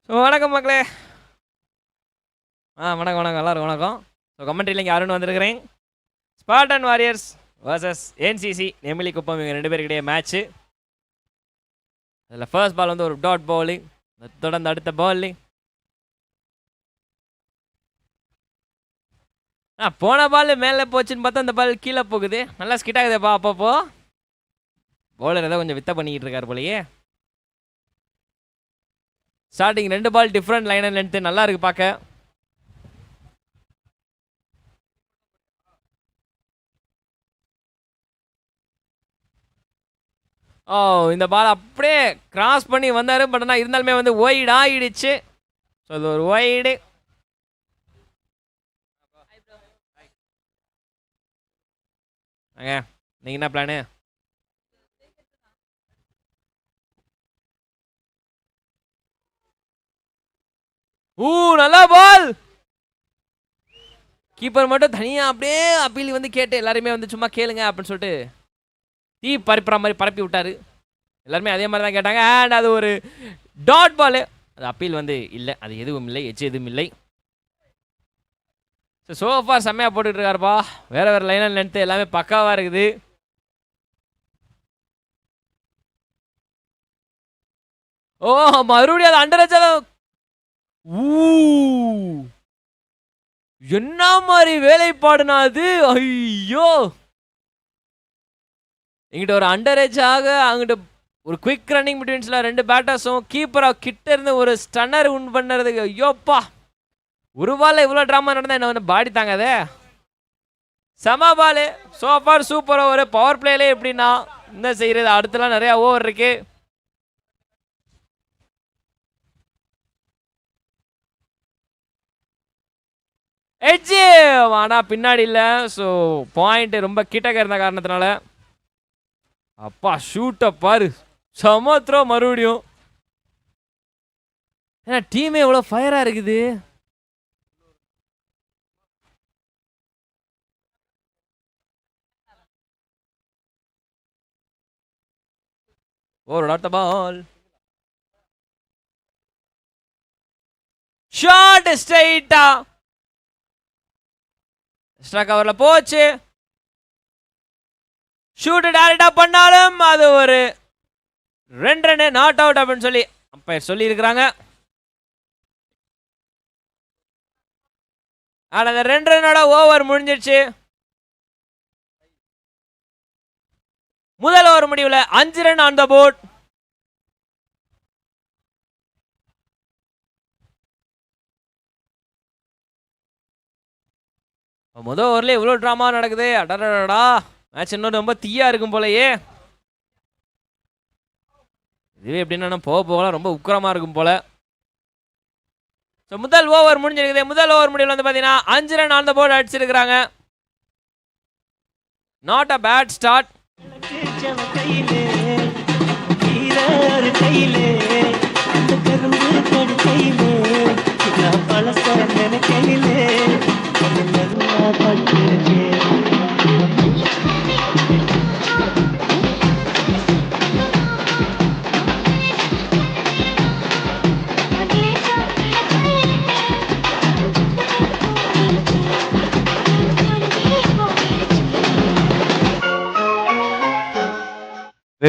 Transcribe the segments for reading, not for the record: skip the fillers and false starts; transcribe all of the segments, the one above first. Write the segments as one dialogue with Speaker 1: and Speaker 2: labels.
Speaker 1: வணக்கம் மக்களே. வணக்கம் வணக்கம் எல்லாரும் வணக்கம். கமெண்ட்ரியில் இங்கே அருண் வந்திருக்கிறேன். Spartan Warriors versus NCC Nemili Kuppam இவங்க 2 பேருக்கிடையே மேட்ச்சு. அதில் ஃபர்ஸ்ட் பால் வந்து ஒரு டாட் பவுலிங், தொடர்ந்து அடுத்த பவுலிங். போன பால் மேலே போச்சுன்னு பார்த்தா அந்த பால் கீழே போகுது. நல்லா ஸ்கிட் ஆகுதுப்பா. அப்பப்போ பவுலர் ஏதோ கொஞ்சம் வித்த பண்ணிக்கிட்டு இருக்கார் போலயே. Starting 2 ball different line and length நல்லா இருக்கு பார்க்க. இந்த பால் அப்படியே கிராஸ் பண்ணி வந்தார். பட் ஆனால் இருந்தாலுமே வந்து ஒய்டு ஆகிடுச்சு. ஸோ அது ஒரு ஒய்டு. நீங்கள் என்ன பிளானு? நல்லா பால். கீப்பர் மட்டும் தனியாக அப்படியே அப்பீல் வந்து கேட்டு எல்லாருமே வந்து சும்மா கேளுங்க அப்படின்னு சொல்லிட்டு தீ பரப்புற மாதிரி பரப்பி விட்டாரு. எல்லாருமே அதே மாதிரி தான் கேட்டாங்க. அண்ட் அது ஒரு டாட் பால். அது அப்பீல் வந்து இல்லை, அது எதுவும் இல்லை, எதுவும் இல்லை. சோஃபார் செம்மையாக போட்டுக்கிட்டு இருக்காருப்பா. வேற வேற லைன் அண்ட் லென்த்து எல்லாமே பக்காவாக இருக்குது. மறுபடியும் அது அண்டர் வச்சாலும் என்ன மாதிரி வேலைப்பாடுனா அது. ஐயோ, இங்கிட்ட ஒரு அண்டர் ஆக அங்கிட்ட ஒரு குவிக் ரன்னிங் பிட்வீன்ஸ்ல 2 பேட்டர்ஸும் கீப்பரா கிட்ட இருந்து ஒரு ஸ்டன்னர் உன் பண்ணுறதுக்கு. ஐயோப்பா, ஒரு பால்ல இவ்வளோ ட்ராமா நடந்தா என்ன வந்து பாடி தாங்காதே. செம ball. So far super over. Power பிளேலே எப்படின்னா என்ன செய்யறது, அடுத்தலாம் நிறைய ஓவர் இருக்கு. எட்ஜி ஆனா பின்னாடி இல்லை. ஸோ பாயிண்ட் ரொம்ப கிட்டக்க இருந்த காரணத்தினால. அப்பா ஷூட்டை பாரு, சமத்ரோ மறுபடியும். ஏன்னா டீமே எவ்வளோ ஃபயரா இருக்குது. ஒரு அடுத்த பால் ஷாட் ஸ்ட்ரைட்டா எக்ஸ்ட்ரா கவர்ல போச்சு. ஷூட் டைரக்டா பண்ணாலும் அது ஒரு 2 ரன் நாட் அவுட் அப்படின்னு சொல்லி அம்பையர் சொல்லி இருக்கிறாங்க. ஆனா அந்த 2 ரன்னோட ஓவர் முடிஞ்சிருச்சு. முதல் ஓவர் முடிவுல 5 ரன் ஆன் த போர்ட். முதல் ஓவர்ல இவ்வளவு டிராமா நடக்குது. அடடா, மேட்ச் இன்னும் ரொம்ப தீயா இருக்கும் போலயே. இதுவே எப்படின்னா போக போகலாம் ரொம்ப உக்கிரமா இருக்கும் போல. முதல் ஓவர் முடிஞ்சிருக்குது. முதல் ஓவர் முடிவில் வந்து பார்த்தீங்கன்னா 5 ரன் ஆன் த போர்டு அடிச்சிருக்கிறாங்க. Not a bad start.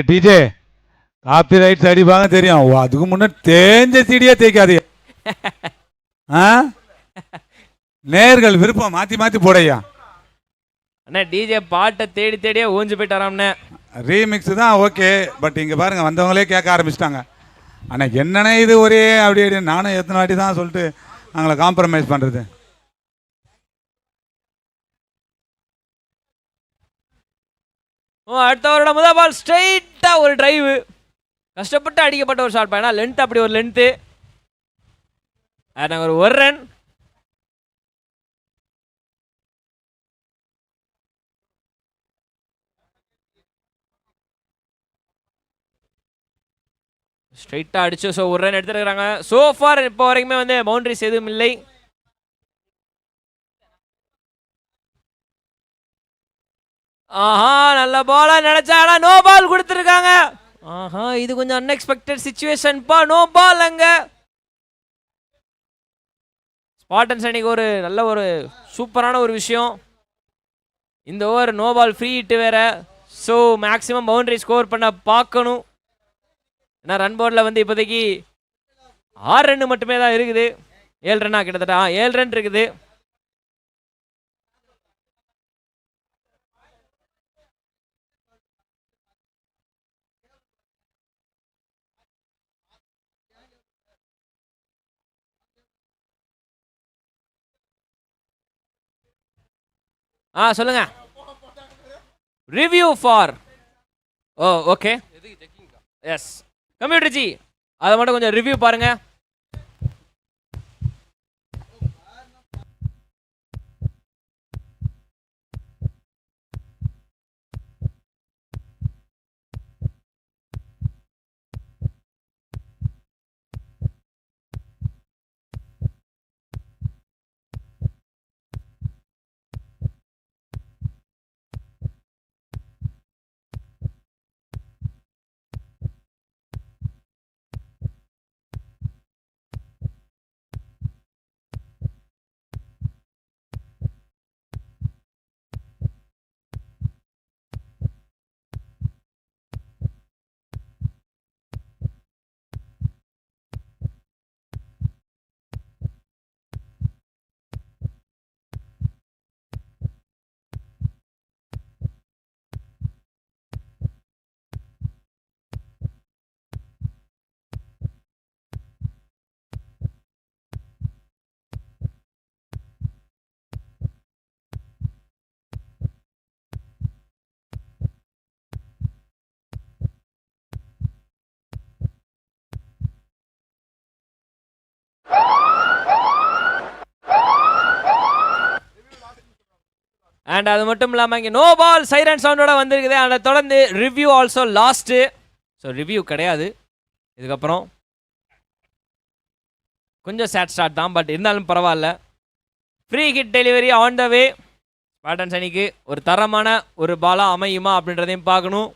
Speaker 2: DJ copy rights அடிப்பாங்க தெரியும். அதுக்கு முன்ன தேஞ்ச சீடியே தேய்க்காதீங்க. நேர்கள் விருப்பம் மாத்தி மாத்தி போடையா.
Speaker 1: அண்ணா டிஜே பாட்டை தேடி தேடியே ஊஞ்சு போயிட்டாராம்னே.
Speaker 2: ரீமிக்ஸ் தான் ஓகே. பட் இங்க பாருங்க வந்தவங்களே கேட்க ஆரம்பிச்சிட்டாங்க. ஆனா என்னன்னே இது ஒரே அப்படி நானும் எத்தனை வாட்டி தான் சொல்லிட்டு அவங்கள காம்ப்ரமைஸ் பண்றது.
Speaker 1: அடுத்தவரோட முதல் பால் ஸ்ட்ரைட்டா ஒரு டிரைவ். கஷ்டப்பட்டு அடிக்கப்பட்ட ஒரு ஷாட். ஏன்னா லென்த் அப்படி ஒரு லென்த்து. நாங்கள் ஒரு ரன். ஸ்ட்ரைட்டா அடிச்சு ஸோ ஒரு ரன் எடுத்துருக்காங்க. சோஃபார் இப்போ வரைக்குமே வந்து பவுண்டரிஸ் எதுவும் இல்லை. நல்ல பாலா நினைச்சா நோ பால் கொடுத்துருக்காங்க. இது கொஞ்சம் அன்எக்ஸ்பெக்டட் சிச்சுவேஷன் பா. நோ பால் அங்க. ஸ்பார்டன்ஸ் அன்னைக்கு ஒரு நல்ல ஒரு சூப்பரான ஒரு விஷயம். இந்த over no ball free hit வேற. ஸோ மேக்ஸிமம் பவுண்டரி ஸ்கோர் பண்ண பார்க்கணும். ஏன்னா ரன் போர்டில் வந்து இப்போதைக்கு 6 ரன் மட்டுமே தான் இருக்குது. 7 ரன்னா கிட்டத்தட்ட 7 ரன் இருக்குது. சொல்லுங்க. Review for okay yes computer G, அதை மட்டும் கொஞ்சம் ரிவ்யூ பாருங்க. அண்ட் அது மட்டும் இல்லாமல் இங்கே நோ பால் சைரன் சவுண்டோட வந்திருக்குது. அதை தொடர்ந்து review also last. So review கிடையாது இதுக்கப்புறம். கொஞ்சம் சேட் ஸ்டார்ட் தான், பட் இருந்தாலும் பரவாயில்ல. Free hit delivery on the way. Spartans அணிக்கு ஒரு தரமான ஒரு பாலாக அமையுமா அப்படின்றதையும் பார்க்கணும்.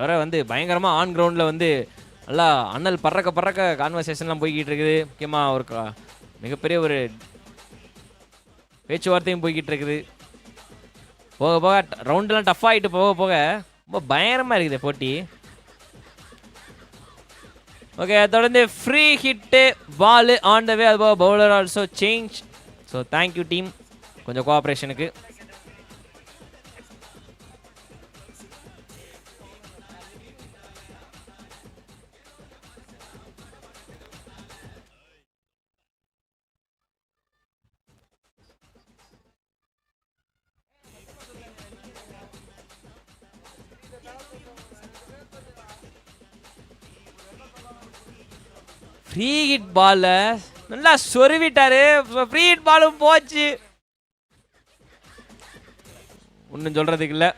Speaker 1: வேற வந்து பயங்கரமாக ஆன் கிரவுண்டில் வந்து நல்லா அண்ணல் பறக்க கான்வர்சேஷன்லாம் போய்கிட்டு இருக்குது. முக்கியமாக ஒரு மிகப்பெரிய ஒரு பேச்சுவார்த்தையும் போய்கிட்டு இருக்குது. போக போக ரவுண்டெலாம் டஃப் ஆகிட்டு போக போக ரொம்ப பயங்கரமாக இருக்குது போட்டி. ஓகே, தொடர்ந்து free hit ball on the way. அது போக bowler also change. So thank you team கொஞ்சம் கோஆப்ரேஷனுக்கு. ஃப்ரீ ஹிட் பால்ல நல்லா சொருவிட்டாரு. ஃப்ரீ ஹிட் பாலும் போச்சு. ஒன்றும் சொல்றதுக்கு இல்லை.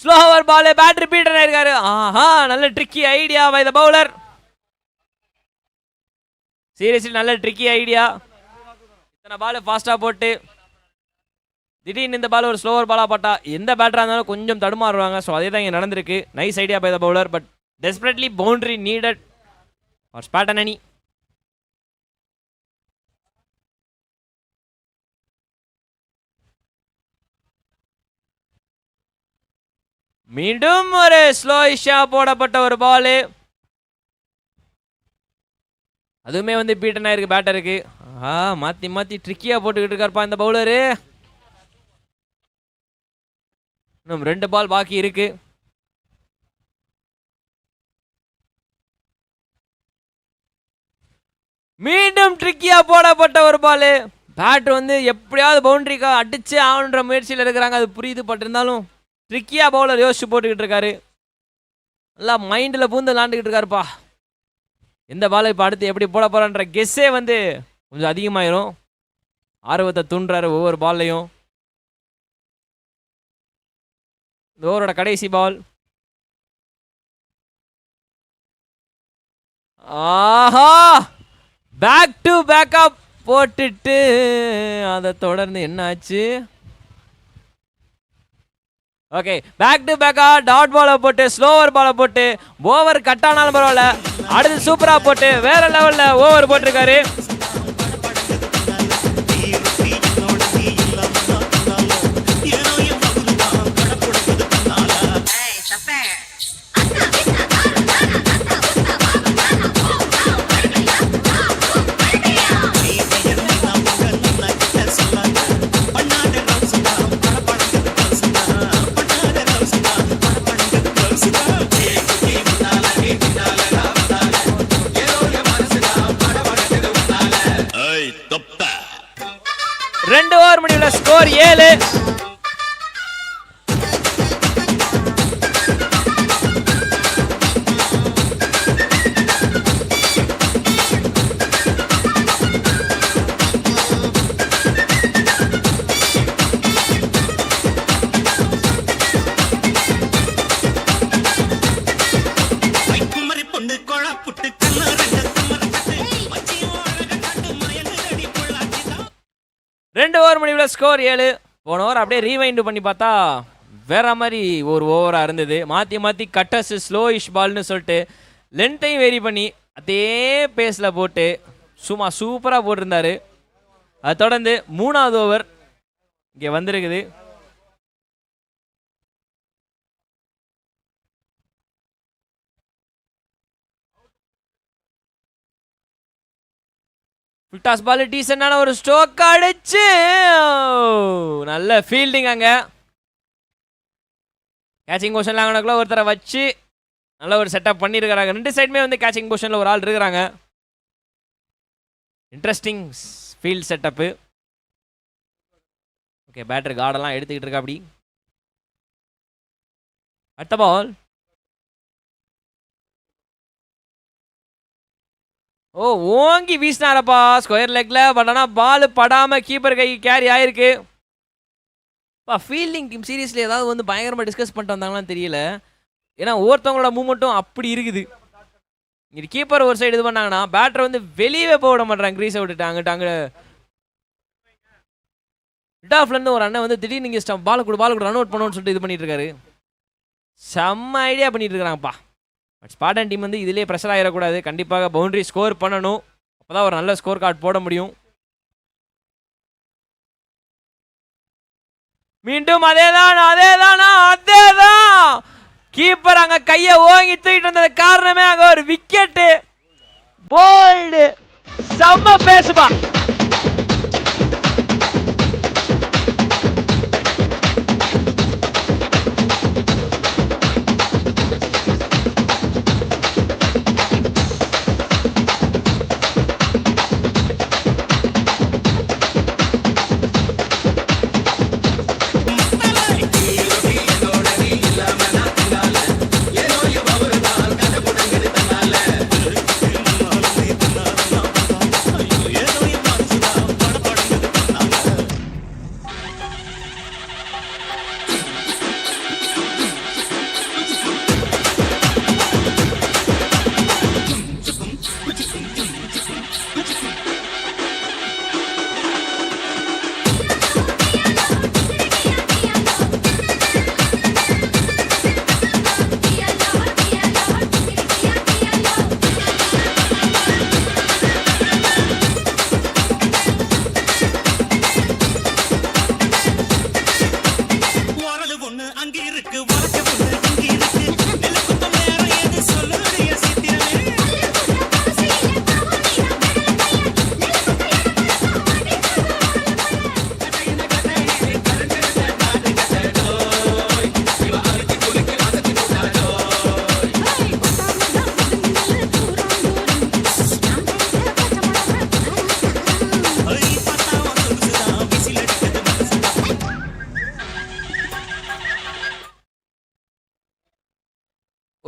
Speaker 1: ஸ்லோவர் பால் பேட் ரிப்பீட்டர் ஆயிருக்காரு. ஆஹா, நல்ல tricky idea by the bowler. Seriously நல்ல ட்ரிக்கி ஐடியா. இத்தனை பால் ஃபாஸ்டா போட்டு திடீர்னு இந்த பால் ஒரு ஸ்லோவர் பாலா போட்டா எந்த பேட்டரா இருந்தாலும் கொஞ்சம் தடுமாறுவாங்க. ஸோ அதே தான் இங்கே நடந்திருக்கு. Nice idea by the bowler, but desperately boundary needed for Spartan அணி. மீண்டும் ஒரு ஸ்லோயிஷா போடப்பட்ட ஒரு பால். அதுவுமே வந்து பீட்டன் ஆயிருக்கு பேட்டருக்கு. மாத்தி ட்ரிக்கியா போட்டுக்கிட்டு இருக்காருப்பா இந்த பவுலரு. இன்னும் 2 பால் பாக்கி இருக்கு. மீண்டும் ட்ரிக்கியா போடப்பட்ட ஒரு பால். பேட் வந்து எப்படியாவது பவுண்டரிக்கா அடிச்சு ஆகணுன்ற முயற்சியில் இருக்கிறாங்க, அது புரியுது. பட் இருந்தாலும் ட்ரிக்கியா பவுலர் யோசிச்சு போட்டுக்கிட்டு இருக்காரு. நல்லா மைண்டில் பூந்து விளாண்டுக்கிட்டு இருக்காருப்பா. எந்த பாலை இப்போ அடுத்து எப்படி போட போறான்ற கெஸ்ஸே வந்து கொஞ்சம் அதிகமாயிரும். ஆர்வத்தை தூண்டுறாரு ஒவ்வொரு பால்லையும். இந்த ஓவரோட கடைசி பால். ஆஹா, பேக் டு பேக்கா போட்டுட்டு அதை தொடர்ந்து என்ன ஆச்சு? ஓகே, பேக் டு பேக்கா டாட் பாலை போட்டு ஸ்லோவர் பாலை போட்டு ஓவர் கட் ஆனாலும் பரவாயில்ல, அடுத்து சூப்பரா போட்டு வேற லெவல்ல ஓவர் போட்டிருக்காரு. ரெண்டு ஓவர் முடிவுல ஸ்கோர் 7. ரெண்டு ஓவர் முடிவுல ஸ்கோர் 7. போன ஓவர் அப்படியே ரீவைண்ட் பண்ணி பார்த்தா வேற மாதிரி ஒரு ஓவராக இருந்தது. மாற்றி மாற்றி கட்டஸ் ஸ்லோயிஷ் பால்னு சொல்லிட்டு லென்த்தையும் வேரி பண்ணி அதே பேஸில் போட்டு சும்மா சூப்பராக போட்டிருந்தாரு. அதை தொடர்ந்து 3வது ஓவர் இங்கே வந்திருக்குது. ஃபுல் டாஸ் பால் டீசெண்டான ஒரு ஸ்ட்ரோக் அடிச்சு நல்ல ஃபீல்டிங். அங்கே கேச்சிங் பொசிஷனில் அங்கனக்குள்ள ஒருத்தரை வச்சு நல்ல ஒரு செட்டப் பண்ணியிருக்கிறாங்க. ரெண்டு சைடுமே வந்து கேச்சிங் பொசிஷனில் ஒரு ஆள் இருக்கிறாங்க. Interesting field setup. Okay, batter கார்டெல்லாம் எடுத்துக்கிட்டு இருக்கா. அப்படி அடுத்த பால். ஓ, ஓங்கி வீசினாரப்பா ஸ்கொயர் லெக்ல. பட் ஆனால் பால் படாமல் கீப்பர் கை கேரி ஆயிருக்கு. ஃபீல்டிங் டீம் சீரியஸ்லி ஏதாவது வந்து பயங்கரமாக டிஸ்கஸ் பண்ணிட்டு வந்தாங்களான்னு தெரியல. ஏன்னா ஒவ்வொருத்தவங்களோட மூமெண்ட்டும் அப்படி இருக்குது. இங்கே கீப்பர் ஒரு சைடு இது பண்ணாங்கன்னா பேட்டர் வந்து வெளியே போக விட மாட்டாங்க. க்ரீஸை விட்டுட்டு அங்கிட்ட அங்கே இருந்து ஒரு அண்ணன் வந்து திடீர்னு நீங்கள் பால் கூட ரன் அவுட் பண்ணணும்னு சொல்லிட்டு இது பண்ணிட்டு இருக்காரு. செம்ம ஐடியா பண்ணிட்டு இருக்காங்கப்பா. பட் ஸ்பார்டன் டீம் வந்து இதிலே ப்ரெஷர் ஆகிடக்கூடாது. கண்டிப்பாக பவுண்டரி ஸ்கோர் பண்ணணும். அப்போ தான் ஒரு நல்ல ஸ்கோர் கார்டு போட முடியும். மீண்டும் அதேதான் கீப்பர் அங்க கையை ஓங்கி தூக்கிட்டு வந்தது காரணமே அங்க ஒரு விக்கெட்டு. போல்டு செம்ம பேசுமா.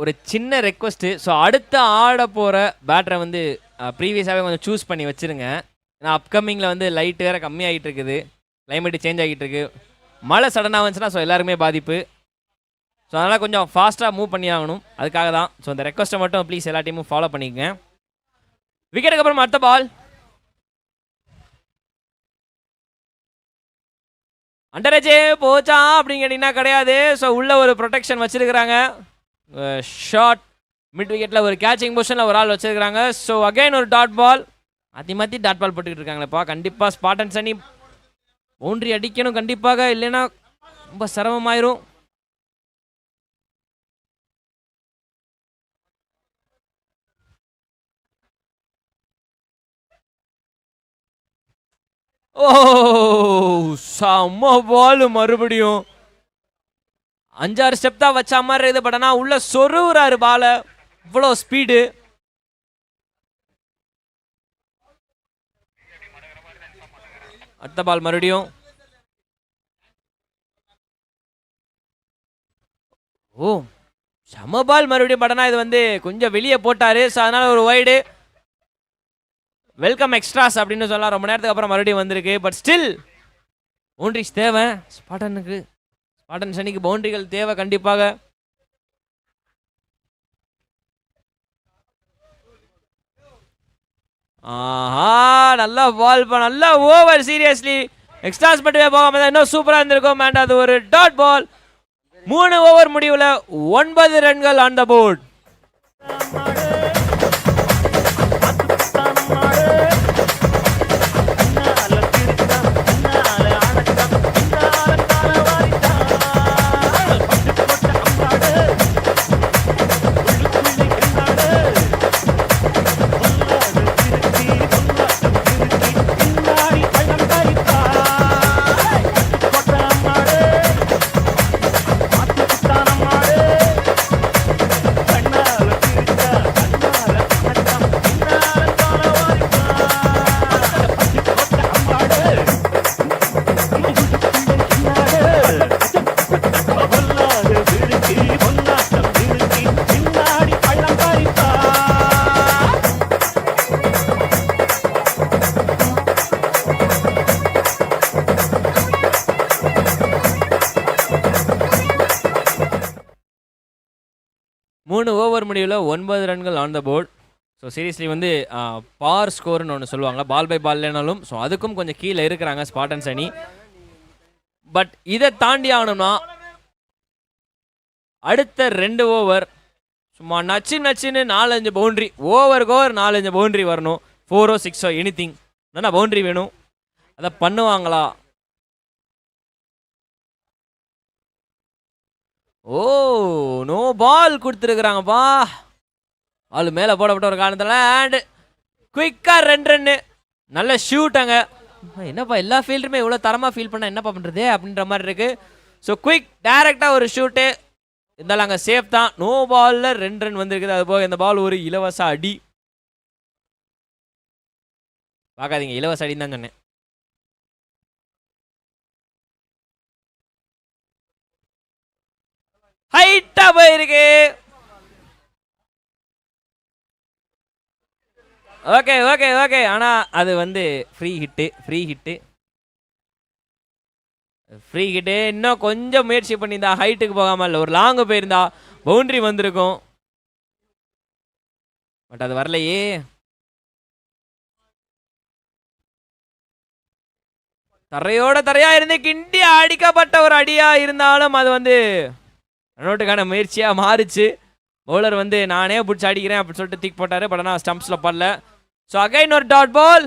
Speaker 1: ஒரு சின்ன ரெக்வஸ்ட்டு. ஸோ அடுத்த ஆட போகிற பேட்டரை வந்து ப்ரீவியஸாகவே கொஞ்சம் சூஸ் பண்ணி வச்சுருங்க. ஏன்னா அப்கமிங்கில் வந்து லைட்டு வேறு கம்மியாகிட்டு இருக்குது, கிளைமேட்டு சேஞ்ச் ஆகிட்டு இருக்கு, மழை சடனாக வந்துச்சுன்னா ஸோ எல்லாருமே பாதிப்பு. ஸோ அதனால் கொஞ்சம் ஃபாஸ்ட்டாக மூவ் பண்ணி ஆகணும். அதுக்காக தான். ஸோ இந்த ரெக்வஸ்ட்டை மட்டும் ப்ளீஸ் எல்லா டீமும் ஃபாலோ பண்ணிக்கங்க. விக்கெட்டுக்கு அப்புறம் அடுத்த பால். அண்டரேஜே போச்சா அப்படின்னு கேட்டிங்கன்னா கிடையாது. ஸோ உள்ள ஒரு ப்ரொடெக்ஷன் வச்சிருக்கிறாங்க. ஷார்ட் மிட் விக்கெட்டில் ஒரு கேச்சிங் பொசிஷனில் ஒரு ஆள் வச்சிருக்கிறாங்க. ஸோ அகைன் ஒரு டாட் பால். மாற்றி டாட் பால் போட்டுக்கிட்டு இருக்காங்களேப்பா. கண்டிப்பாக ஸ்பாட்டன்ஸ் அணி பவுண்டரி அடிக்கணும் கண்டிப்பாக, இல்லைன்னா ரொம்ப சிரமமாயிரும். ஓ செம்ம பால். மறுபடியும் 5-6 ஸ்டெப் தான் வச்ச மாதிரி இருக்குது. பட் ஆனால் உள்ள சொருவுறாரு பால. இவ்வளோ ஸ்பீடு. அடுத்த பால் மறுபடியும். ஓ செம பால் மறுபடியும். பட் ஆனால் இது வந்து கொஞ்சம் வெளியே போட்டாரு. ஸோ அதனால ஒரு வைடு. வெல்கம் எக்ஸ்ட்ராஸ் அப்படின்னு சொல்லலாம். ரொம்ப நேரத்துக்கு அப்புறம் மறுபடியும் வந்திருக்கு. பட் ஸ்டில் பவுண்டரிஸ் தேவை ஸ்பாட்டனுக்கு. ஸ்பாட்டன் அணிக்கு பவுண்டரிகள் தேவை கண்டிப்பாக. ஆஹா நல்லா பால், நல்லா ஓவர். சீரியஸ்லி எக்ஸ்ட்ராஸ் மட்டுமே போகாம இன்னும் சூப்பரா இருந்திருக்கும். அண்ட் அது ஒரு டாட் பால். 3 ஓவர் முடிவுல 9 ரன்கள் ஆன் த போர்ட். ஓவர் முடிவில் 9 ரன்கள் on the board. So seriously வந்து பார் ஸ்கோர்னு ஒன்று சொல்லுவாங்க, பால் பை பால் இல்லைனாலும். ஸோ அதுக்கும் கொஞ்சம் கீழே இருக்கிறாங்க ஸ்பாட்டன்ஸ் அணி. பட் இதை தாண்டி ஆகணும்னா அடுத்த 2 ஓவர் சும்மா நச்சுன்னு 4-5 பவுண்ட்ரி. ஓவருக்கு ஓவர் 4-5 பவுண்ட்ரி வரணும். 4 6 எனி திங். ஆனால் பவுண்ட்ரி வேணும். அதை பண்ணுவாங்களா? Oh no ball கொடுத்துருக்குறாங்கப்பா. பால் மேலே போடப்பட்ட ஒரு காரணத்தில் அண்ட் குயிக்காக 2 ரன்னு. நல்ல ஷூட்டாங்க. என்னப்பா எல்லா ஃபீல்டுமே இவ்வளோ தரமாக ஃபீல் பண்ணால் என்னப்பா பண்ணுறது அப்படின்ற மாதிரி இருக்குது. ஸோ குயிக் டைரெக்டாக ஒரு ஷூட்டு இருந்தாலும் அங்கே சேஃப் தான். நோ பாலில் 2 ரன் வந்திருக்குது. அது போக இந்த பால் ஒரு இலவச அடி. பார்க்காதீங்க, இலவச அடின்னு தான் சொன்னேன். ஹைட்டா போயிருக்கு. Okay okay okay. ஆனால் அது வந்து ஃப்ரீ ஹிட்டு. இன்னும் கொஞ்சம் முயற்சி பண்ணியிருந்தா ஹைட்டுக்கு போகாமல் இல்லை, ஒரு லாங்கு போயிருந்தா பவுண்டரி வந்திருக்கும். பட் அது வரலையே. தரையா இருந்து கிண்டி அடிக்கப்பட்ட ஒரு அடியா இருந்தாலும் அது வந்து ரன்னவுட்டுக்கான முயற்சியாக மாறிச்சு. பவுலர் வந்து நானே பிடிச்சி அடிக்கிறேன் அப்படின்னு சொல்லிட்டு தூக்கி போட்டாரு. பட் ஆனால் ஸ்டம்ப்ஸில் படல. ஸோ அகைன் ஒரு டாட் பால்.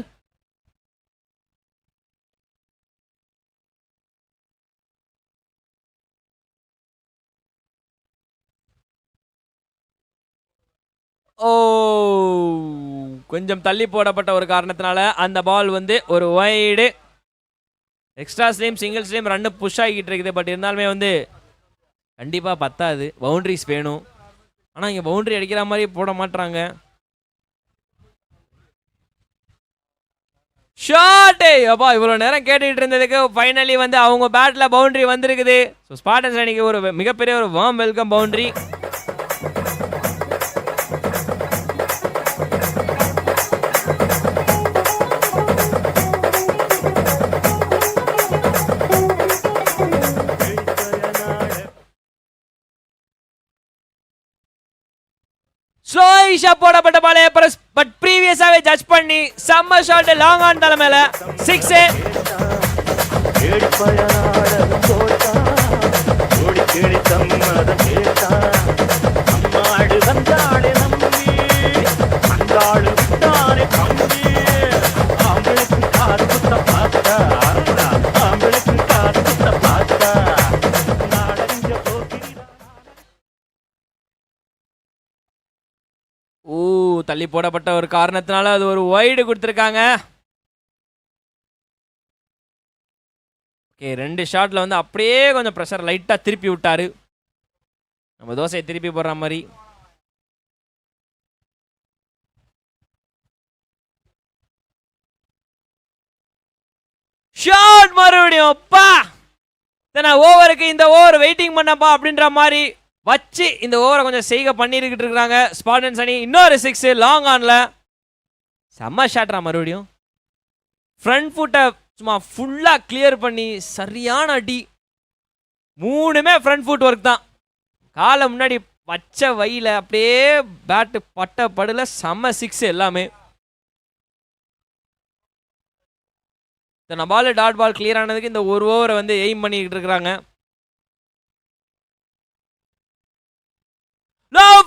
Speaker 1: ஓ கொஞ்சம் தள்ளி போடப்பட்ட ஒரு காரணத்தினால அந்த பால் வந்து ஒரு வைடு. எக்ஸ்ட்ராஸ்லேயும் சிங்கிள்ஸ்லேயும் ரன்னு புஷ் ஆகிக்கிட்டு இருக்குது. பட் இருந்தாலுமே வந்து கண்டிப்பாக பத்தாது. பவுண்ட்ரிஸ் வேணும். ஆனால் இங்கே பவுண்ட்ரி அடிக்கிற மாதிரி போட மாட்டுறாங்க. ஷாட்டு அப்பா இவ்வளோ நேரம் கேட்டுக்கிட்டு இருந்ததுக்கு ஃபைனலி வந்து அவங்க பேட்டில் பவுண்ட்ரி வந்திருக்குது. ஸோ ஸ்பாட்டன்ஸ் அன்னைக்கு ஒரு மிகப்பெரிய ஒரு வார்ம் வெல்கம் பவுண்ட்ரி. ஸ்லோயிஷா போடப்பட்ட பாலே பட் ப்ரீவியஸாவே ஜட்ஜ் பண்ணி செம்ம ஷாட் லாங் ஆன் தலை மேல 6. தள்ளி போடப்பட்ட ஒரு காரணத்தினால அது ஒரு வைடு கொடுத்துருக்காங்க. ஓகே, 2 ஷாட்ல வந்து அப்படியே கொஞ்சம் ப்ரெஷர் லைட்டாக திருப்பி விட்டாரு. நம்ம தோசையை திருப்பி போடுற மாதிரி. ஷாட் மறுபடியும் பா ஓவருக்கு இந்த ஓவர் வெயிட்டிங் பண்ணப்பா அப்படின்ற மாதிரி வச்சு இந்த ஓவரை கொஞ்சம் செய்க பண்ணிருக்கிட்டு இருக்காங்க ஸ்பார்டன்ஸ் அணி. இன்னொரு 6 லாங் ஆன்ல செம்ம ஷாட்ரா. மறுபடியும் ஃப்ரண்ட் ஃபுட்டை சும்மா ஃபுல்லாக கிளியர் பண்ணி சரியான அடி. 3மே ஃப்ரண்ட் ஃபுட் ஒர்க் தான். காலை முன்னாடி வச்ச வயில அப்படியே பேட்டு பட்ட படுல செம்ம 6 எல்லாமே. இந்த பால் டாட் பால் கிளியர் ஆனதுக்கு இந்த ஒரு ஓவரை வந்து எய்ம் பண்ணிக்கிட்டு இருக்கிறாங்க.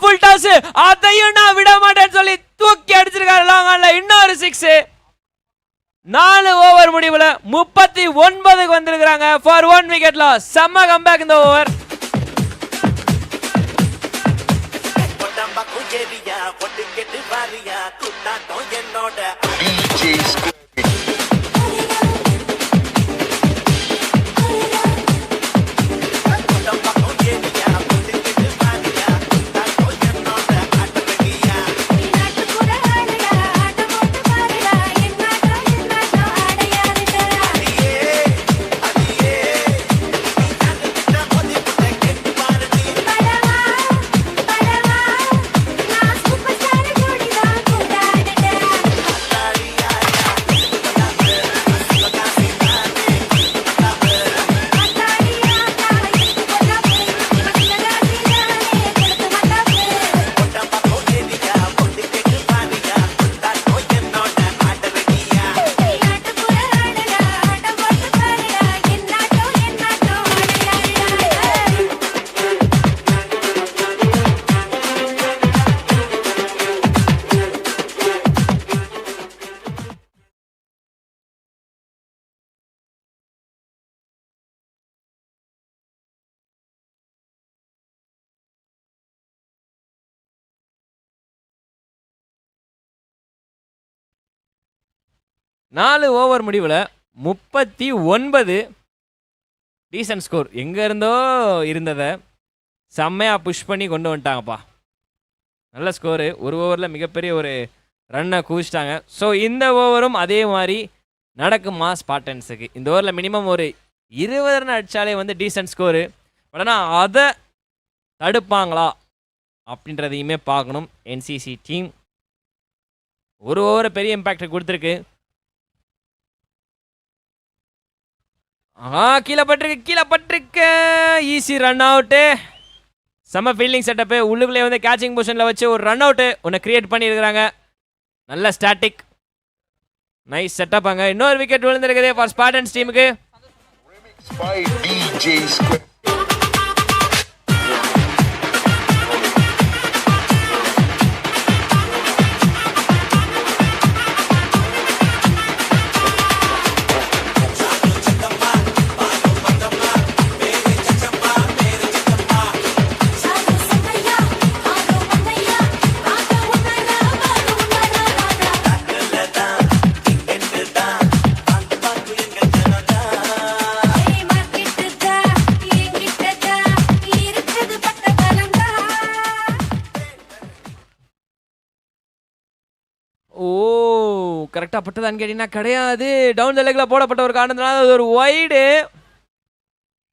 Speaker 1: ஃபுல் டாஸ் அதையும் நான் விட மாட்டேன்னு சொல்லி தூக்கி அடிச்சிருக்காரு லாங் ஆன்ல. இன்னொரு 6. 4 ஓவர் முடிவுல 39க்கு வந்திருக்காங்க ஃபார் 1 விக்கெட் லாஸ். செம்ம கம்பேக் இந்த ஓவர். நாலு ஓவர் முடிவில் 39 டீசன்ட் ஸ்கோர். எங்கே இருந்தோ இருந்ததை செம்மையாக புஷ் பண்ணி கொண்டு வந்துட்டாங்கப்பா. நல்ல ஸ்கோரு. ஒரு ஓவரில் மிகப்பெரிய ஒரு ரன்னை குவிச்சிட்டாங்க. ஸோ இந்த ஓவரும் அதே மாதிரி நடக்குமா ஸ்பார்டன்ஸுக்கு? இந்த ஓவரில் மினிமம் ஒரு 20 ரன் அடித்தாலே வந்து டீசன்ட் ஸ்கோரு. பட் ஆனால் அதை தடுப்பாங்களா அப்படின்றதையுமே பார்க்கணும் என்சிசி டீம். ஒரு ஓவரை பெரிய இம்பேக்ட் கொடுத்துருக்கு. கீழே பட்டிருக்கு. Easy run out. செம்ம ஃபீல்டிங் செட்டப்பு. உள்ளுக்குள்ளே வந்து கேச்சிங் பொசிஷனில் வச்சு ஒரு ரன் அவுட்டு ஒன்று கிரியேட் பண்ணியிருக்கிறாங்க. நல்ல ஸ்டாட்டிக், நைஸ் செட்டப். அங்கே இன்னொரு விக்கெட் விழுந்திருக்குது ஃபார் ஸ்பார்டன்ஸ் டீமுக்கு. கரெக்டாக பட்டதான்னு கேட்டீங்கன்னா கிடையாது. டவுன் த லெக்கில் போடப்பட்ட ஒரு காரணத்தினால அது ஒரு வைடு.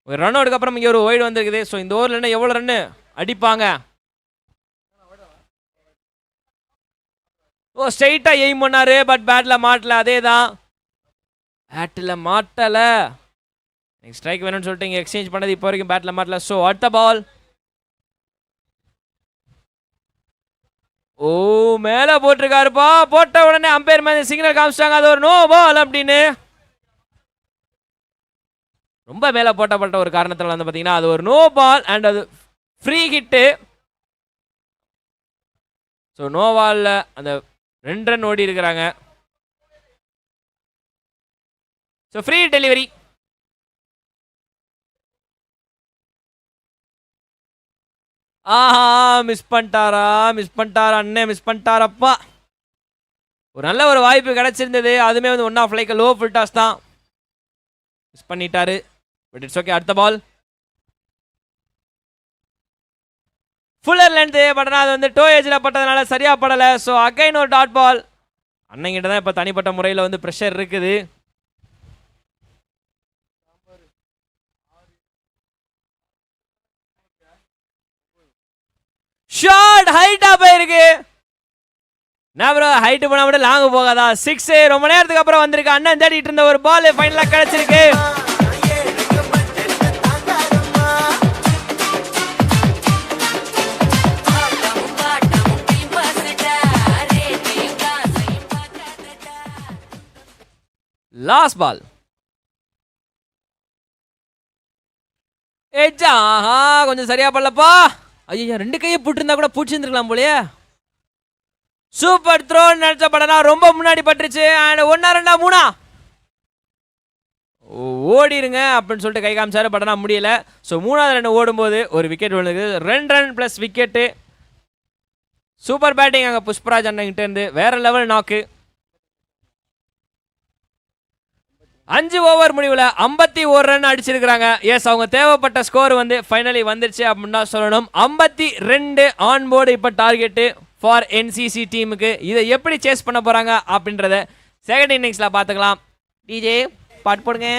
Speaker 1: ஒரு ரன் அவுட்டுக்கு அப்புறம் இங்கே ஒரு வைடு வந்திருக்குது. ஸோ இந்த ஓவரில் என்ன எவ்வளோ ரன்னு அடிப்பாங்க? ஓ, ஸ்ட்ரைட்டாக எய்ம் பண்ணாரு. பட் பேட்டில் மாட்டல. அதே தான், பேட்டில் மாட்டலை. நெக்ஸ்ட் ஸ்ட்ரைக் வேணும்னு சொல்லிட்டு இங்கே எக்ஸ்சேஞ்ச் பண்ணது இப்போ வரைக்கும் பேட்டில் மாட்டல. ஸோ அடுத்த பால். ஓ, மேலே போட்டிருக்காருப்பா. போட்ட உடனே அம்பையர் மேலே சிக்னல் காமிச்சிட்டாங்க அது ஒரு நோ பால் அப்படின்னு. ரொம்ப மேலே போட்டப்பட்ட ஒரு காரணத்தில் வந்து பார்த்தீங்கன்னா அது ஒரு நோ பால் அண்ட் அது ஃப்ரீ ஹிட்டு. ஸோ நோ பாலில் அந்த 2 ரன் ஓடி இருக்கிறாங்க. So free delivery. ஆஹா, மிஸ் பண்ணிட்டாரா அண்ணே, மிஸ் பண்ணிட்டாரப்பா. ஒரு நல்ல ஒரு வாய்ப்பு கிடைச்சிருந்தது, அதுமே வந்து 1 off like low full toss தான், மிஸ் பண்ணிட்டாரு. But it's okay. அடுத்த பால் ஃபுல்லர் லென்த், பட் ஆனால் அது வந்து டோ ஏஜில் பட்டதுனால சரியா படலை. ஸோ அகைன் ஒரு டாட் பால். அண்ணங்கிட்ட தான் இப்போ தனிப்பட்ட முறையில் வந்து ப்ரெஷர் இருக்குது. ஷாட் ஹைட்டா போயிருக்கு. ப்ரோ ஹைட்டு போனா மட்டும் லாங் போகாதா? 6. ரொம்ப நேரத்துக்கு அப்புறம் வந்திருக்கு. அண்ணன் தேடிட்டு இருந்த ஒரு பால் ஃபைனலாக கிடைச்சிருக்கு. Last ball ஏஜா. ஆஹா, கொஞ்சம் சரியா பண்ணலப்பா. ஐயா, 2 கையை போட்டிருந்தா கூட பூச்சிருந்துருக்கலாம் போலயே. சூப்பர் த்ரோ நினைச்ச படனா ரொம்ப முன்னாடி பட்டுருச்சு. அண்ட் 1 2 3 ஓடிருங்க அப்படின்னு சொல்லிட்டு கை காமிச்சாரு, படனா முடியல. ஸோ 3வது ரன் ஓடும்போது ஒரு விக்கெட் விழுந்தது. 2 run plus wicket. Super batting அங்கே புஷ்பராஜ் அண்ணங்கிட்ட இருந்து, வேற லெவல் நாக்கு. 5 ஓவர் முடிவில் 51 ரன் அடிச்சிருக்கிறாங்க. எஸ், அவங்க தேவைப்பட்ட ஸ்கோர் வந்து ஃபைனலி வந்துருச்சு அப்படின்னு தான் சொல்லணும். 52 ஆன் போர்டு இப்போ டார்கெட்டு ஃபார் என்சிசி டீமுக்கு. இதை எப்படி சேஸ் பண்ண போகிறாங்க அப்படின்றத செகண்ட் இன்னிங்ஸில் பார்த்துக்கலாம். டிஜே பாட்டு போடுங்க.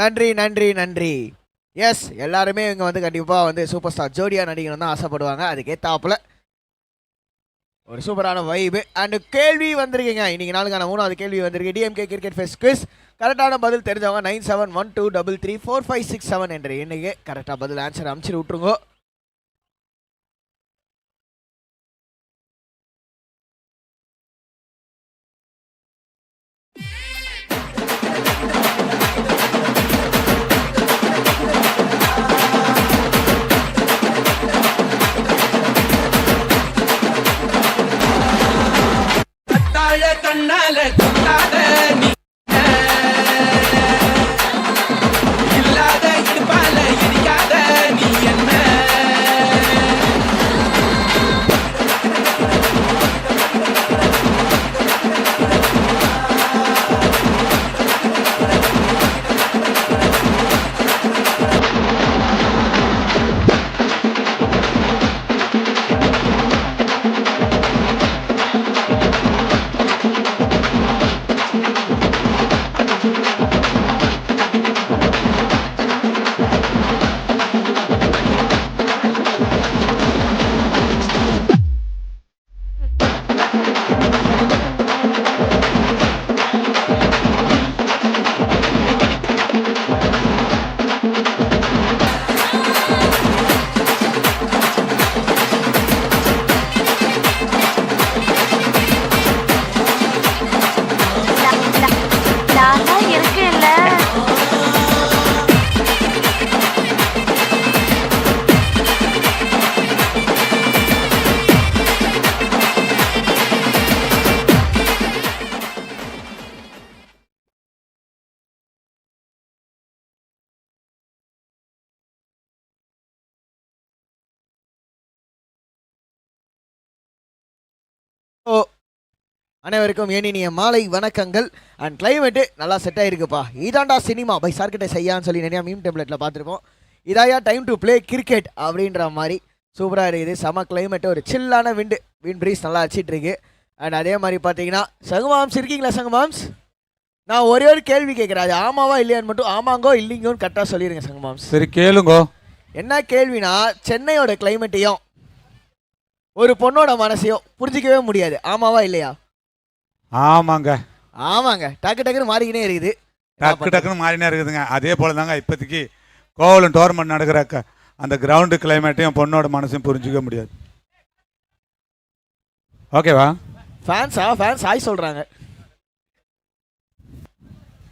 Speaker 3: நன்றி நன்றி நன்றி. எஸ், எல்லாருமே இவங்க வந்து கண்டிப்பாக வந்து சூப்பர் ஸ்டார் ஜோடியாக நடிக்கணும்னு தான் ஆசைப்படுவாங்க. அதுக்கேற்றாப்புல ஒரு சூப்பரான வைபு. அண்ட் கேள்வி வந்திருக்கீங்க, இன்னைக்கு நாளுக்கான 3வது கேள்வி வந்திருக்கு. DMK cricket fest quiz. கரெக்டான பதில் தெரிஞ்சவங்க 9712334567 என்ற எண்ணுக்கு கரெக்டாக பதில் ஆன்சர் அனுப்பிச்சு விட்ருங்க.
Speaker 4: கண்ணால குத்தாத நீ இல்லாத இடுப்பால இடிக்காத நீ என்ன
Speaker 3: அனைவருக்கும் இனிய மாலை வணக்கங்கள். அண்ட் கிளைமேட்டு நல்லா செட் ஆகிருக்குப்பா. இதாண்டா சினிமா பை சார்கிட்ட செய்யான்னு சொல்லி நிறையா மீம் டெம்ப்ளேட்டில் பார்த்துருப்போம். இதாயா டைம் டு ப்ளே கிரிக்கெட் அப்படின்ற மாதிரி சூப்பராக இருக்குது. செம கிளைமேட்டு, ஒரு சில்லான விண்ட் ப்ரீஸ் நல்லா அடிச்சிட்ருக்கு. அண்ட் அதே மாதிரி பார்த்தீங்கன்னா சங்குமாம்ஸ் இருக்கீங்களா? சங்குமாம்ஸ், நான் ஒரே ஒரு கேள்வி கேட்குறேன், அது ஆமாவா இல்லையான்னு மட்டும் ஆமாங்கோ இல்லைங்கோன்னு கரெக்டாக சொல்லிடுங்க சங்குமாம்ஸ்.
Speaker 2: சரி கேளுங்கோ.
Speaker 3: என்ன கேள்வினா, சென்னையோட கிளைமேட்டையும் ஒரு பொண்ணோட மனசையும் புரிஞ்சிக்கவே முடியாது, ஆமாவா இல்லையா?
Speaker 2: ஆமாங்க
Speaker 3: ஆமாங்க, டக்கு டக்குன்னு மாறிக்கினே இருக்குது.
Speaker 2: டக்குன்னு மாறினே இருக்குதுங்க. அதே போல தாங்க இப்போதைக்கு கோவலம் டோர்னமெண்ட் நடக்கிற அந்த கிரவுண்டு கிளைமேட்டையும் பொண்ணோட மனசையும் புரிஞ்சிக்க முடியாது. ஓகேவா?
Speaker 3: ஃபேன்ஸ் ஆய் சொல்கிறாங்க.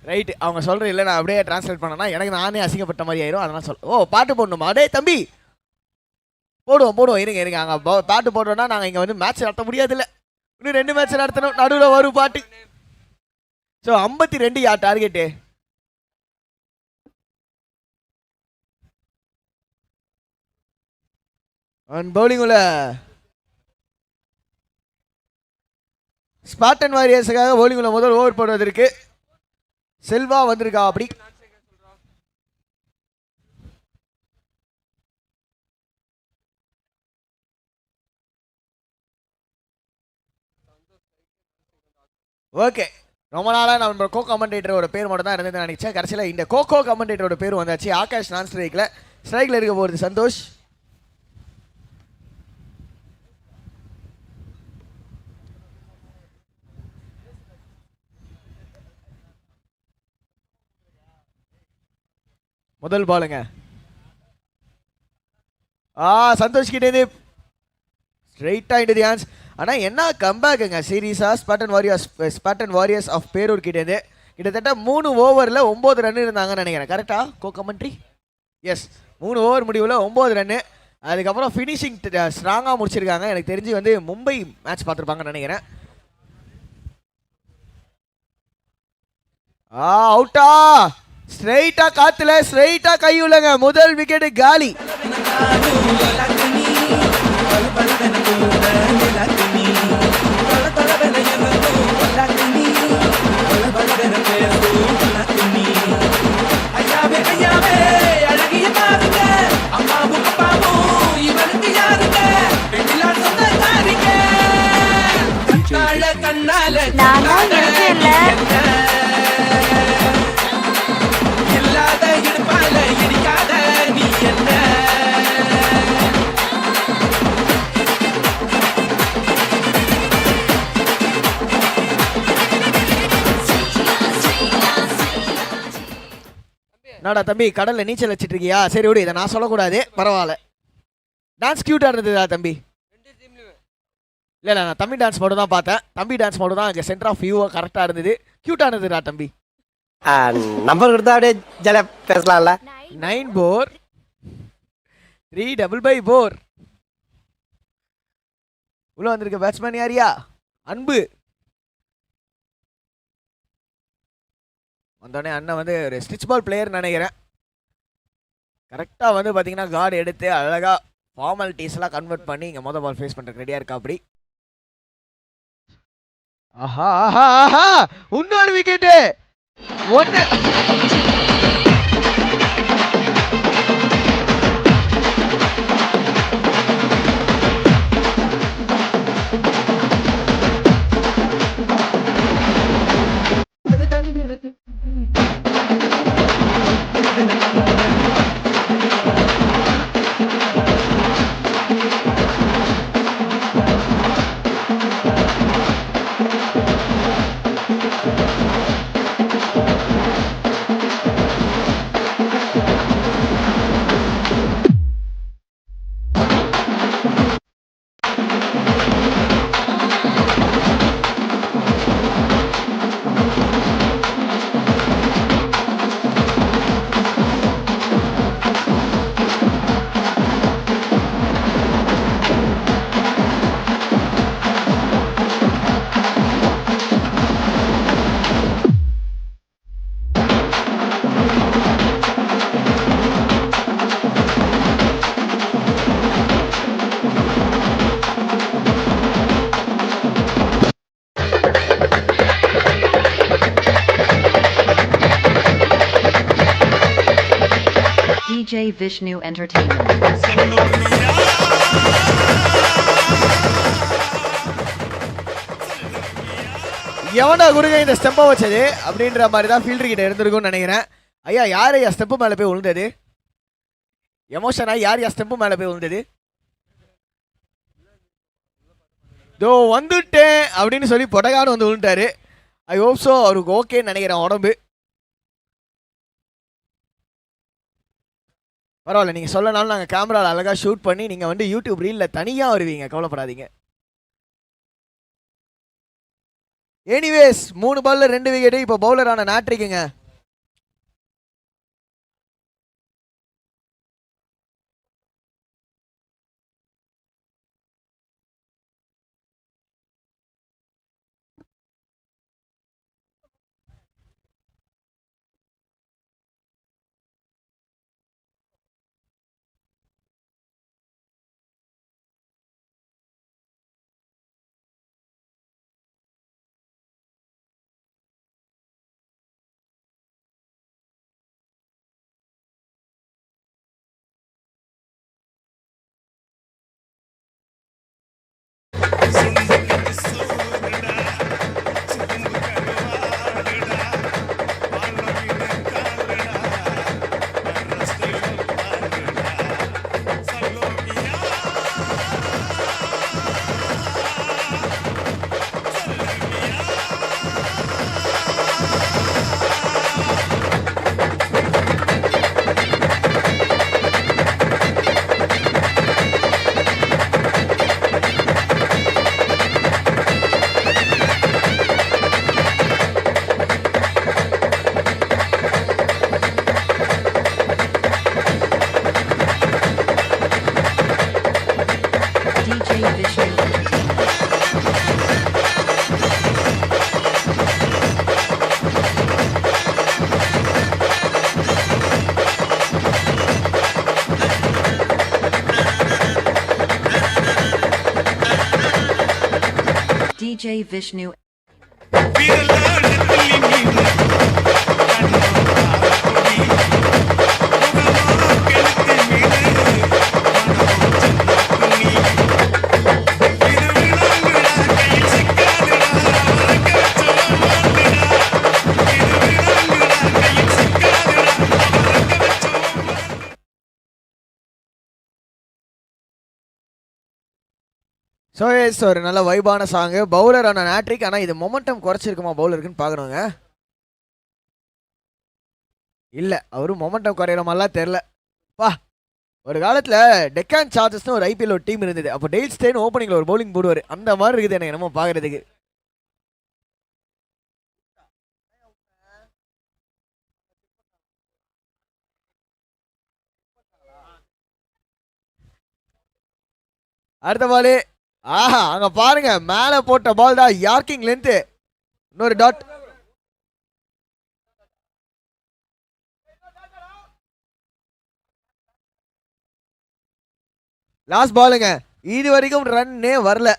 Speaker 3: ரைட்டு, அவங்க சொல்கிற இல்லை, நான் அப்படியே டிரான்ஸ்லேட் பண்ணேன்னா எனக்கு நானே அசிங்கப்பட்ட மாதிரி ஆயிரும். அதெல்லாம் ஓ பாட்டு போடணுமா? டே தம்பி, போடுவோம் இருங்க அங்கே பாட்டு போடுறோன்னா நாங்கள் இங்கே வந்து மேட்ச் நடத்த முடியாதுல்ல, இன்னும் 2 மேட்ச் நடத்தணும், நடுவில் வரும் பாட்டு. ஸோ 52 யார் டார்கெட்டு? பவுலிங்குள்ள ஸ்பாட்டன் வாரியர்ஸுக்காக பவுலிங்குள்ள முதல் ஓவர் போடுவதற்கு செல்வா வந்திருக்கா. அப்படி ஓகே, ரொம்ப நாளாக நம்ம கோ கமெண்டேட்டரோட பேர் மட்டும் தான் இருந்தது நினைச்சேன். கடைசியில் இந்த கோகோ கமெண்டேட்டரோட பேர் வந்தாச்சு. ஆகாஷ் நான் ஸ்ட்ரைக்கில் இருக்க போகிறது சந்தோஷ். முதல் பாலுங்க. சந்தோஷ் கிட்டே ஸ்ட்ரைட்டாக இன்டு தி ஹேண்ட்ஸ். ஆனால் என்ன கம்பேக்குங்க சீரியஸாக ஸ்பாட்டன் வாரியர்ஸ் ஆஃப் பேரூர் கிட்டேருந்து கிட்டத்தட்ட 3 ஓவரில் 9 ரன் இருந்தாங்கன்னு நினைக்கிறேன். கரெக்டா கோ கமெண்ட்ரி? எஸ், 3 ஓவர் முடிவில் 9 ரன்னு. அதுக்கப்புறம் ஃபினிஷிங் ஸ்ட்ராங்காக முடிச்சிருக்காங்க. எனக்கு தெரிஞ்சு வந்து மும்பை மேட்ச் பார்த்துருப்பாங்கன்னு நினைக்கிறேன். அவுட்டா, ஸ்ட்ரைட்டாக காத்துல ஸ்ட்ரைட்டாக கை உள்ளங்க. முதல் விக்கெட்டு காலி. நாடா தம்பி, கடல்ல நீச்சல் வச்சிட்டு இருக்கியா? சரி விடு, இதை நான் சொல்லக்கூடாது, பரவாயில்ல. டான்ஸ் கியூட்டா இருந்ததா தம்பி? இல்லை நான் தம்பி டான்ஸ் மட்டும் தான் பார்த்தேன். தம்பி டான்ஸ் மட்டும் தான் அங்கே சென்டர் ஆஃப் வியூவாக கரெக்டாக இருந்தது, கியூட்டாக இருந்ததுடா தம்பி.
Speaker 4: நம்பர் கொடுத்தா அப்படியே ஜல பேசலாம்ல.
Speaker 3: 9 போர் 3 டபுள் பை போர். உள்ள வந்திருக்க பேட்ஸ்மேன் யாரியா? அன்பு. வந்தோடனே அண்ணன் வந்து ஒரு ஸ்டிச் பால் பிளேயர் நினைக்கிறேன். கரெக்டாக வந்து பார்த்தீங்கன்னா கார்டு எடுத்து அழகாக ஃபார்மாலிட்டிஸ்லாம் கன்வெர்ட் பண்ணி இங்கே மொதல் பால் ஃபேஸ் பண்ணுறதுக்கு ரெடியாக இருக்கா. அப்படி ஆஹா ஆஹா ஆஹா, இன்னொரு விக்கெட்டு. ஒன்று
Speaker 5: DJ Vishnu Entertainment.
Speaker 3: எவனா குருங்க இந்த ஸ்டெப்பை வச்சது அப்படின்ற மாதிரி தான் ஃபீல்டர் கிட்ட இருந்திருக்கும்னு நினைக்கிறேன். ஐயா யார் ஐயா ஸ்டெப்பு மேலே போய் விழுந்தது? எமோஷனா யார் யா ஸ்டெப்பு மேலே போய் விழுந்தது? தோ வந்துட்டேன் அப்படின்னு சொல்லி பொடகான்னு வந்து விழுந்துட்டாரு. ஐ ஹோப் ஸோ அவருக்கு ஓகேன்னு நினைக்கிறேன் உடம்பு. பரவாயில்ல, நீங்கள் சொல்லனாலும் நாங்கள் கேமராவில் அழகாக ஷூட் பண்ணி நீங்கள் வந்து யூடியூப் ரீலில் தனியாக வருவீங்க, கவலைப்படாதீங்க. எனிவேஸ் 3 பால்ல 2 விக்கெட்டு. இப்போ பவுலரான நாட்ரிக்குங்க.
Speaker 5: DJ Vishnu.
Speaker 3: ஸோ எஸ், ஒரு நல்ல வைபான சாங்கு. பவுலரான நாட்ரிக். ஆனால் இது மொமெண்டம் குறைச்சிருக்குமா பவுலருக்குன்னு பார்க்கணுங்க. இல்லை, அவரும் மொமெண்டம் குறையிற மாதிரிலாம் தெரில. வா, ஒரு காலத்தில் டெக்கான் சார்ஜஸ்னு ஒரு ஐபிஎல் ஒரு டீம் இருந்தது. அப்போ டெய்ல் ஸ்டெயின் ஓப்பனிங்கில் ஒரு பவுலிங் போடுவார். அந்த மாதிரி இருக்குது எனக்கு என்னமோ பார்க்குறதுக்கு. அடுத்த பாலு. ஆஹா, அங்க பாருங்க, மேல போட்ட பால் தான் யார்க்கிங் லென்த். இன்னொரு டாட். லாஸ்ட் பாலுங்க. இது வரைக்கும் ரன்னே வரல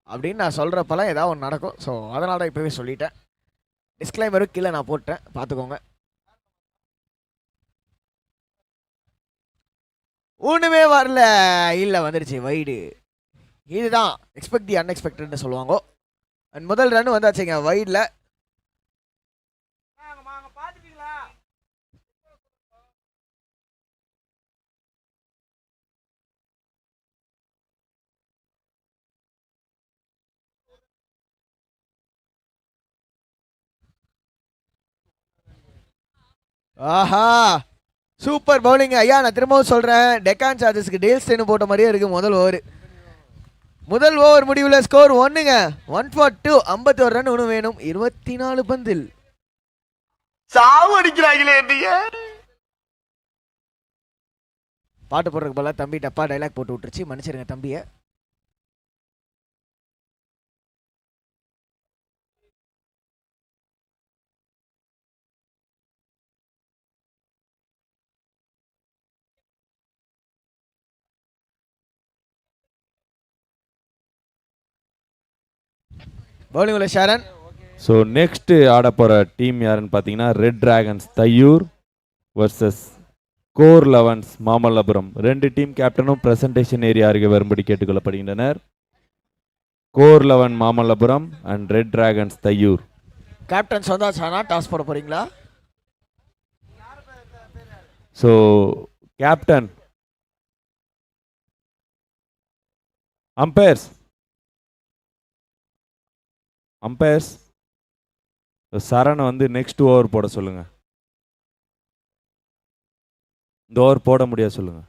Speaker 3: அப்படின்னு நான் சொல்றப்பெல்லாம் ஏதாவது ஒன்று நடக்கும். ஸோ அதனால தான் இப்பவே சொல்லிட்டேன். டிஸ்க்ளைமரும் கீழே நான் போட்டேன், பார்த்துக்கோங்க. ஒன்றுமே வரல. இல்லை, வந்துடுச்சு வைடு. இதுதான் எக்ஸ்பெக்ட் தி அன்எக்ஸ்பெக்டட்னு சொல்லுவாங்க. அண்ட் முதல் ரன் வந்தாச்சுங்க வைடில். ஆஹா, சூப்பர் பவுலிங் ஐயா. நான் திரும்பவும் சொல்கிறேன், டெக்கான் சார்ஜஸ்க்கு டேல் ஸ்டெயின் போட்ட மாதிரியே இருக்குது முதல் ஓவர் முடிவில் ஸ்கோர் 1ங்க. 1 for 2, 51 ரன் ஒன்று வேணும். 24 பந்தில் சாவு அடிக்கிறாங்களே. பாட்டு போடுறதுக்கு போல தம்பி டப்பா டைலாக் போட்டு விட்டுருச்சு, மன்னிச்சிருங்க தம்பியை. பவுலிங் உள்ள ஷாரன்.
Speaker 6: ஸோ நெக்ஸ்ட் ஆட போகிற டீம் யாருன்னு பார்த்தீங்கன்னா red dragons Thaiyur versus core 11 Mamallapuram. 2 team கேப்டனும் பிரசன்டேஷன் ஏரியா அருகே வரும்படி கேட்டுக்கொள்ளப்படுகின்றனர். Core 11 Mamallapuram and red dragons Thaiyur.
Speaker 3: Captain வந்தாச்சானா டாஸ் போட போறீங்களா?
Speaker 6: ஸோ கேப்டன் அம்பையர்ஸ் சரண் வந்து நெக்ஸ்ட் ஓவர் போட சொல்லுங்க. இந்த ஓவர் போட முடியாது சொல்லுங்க.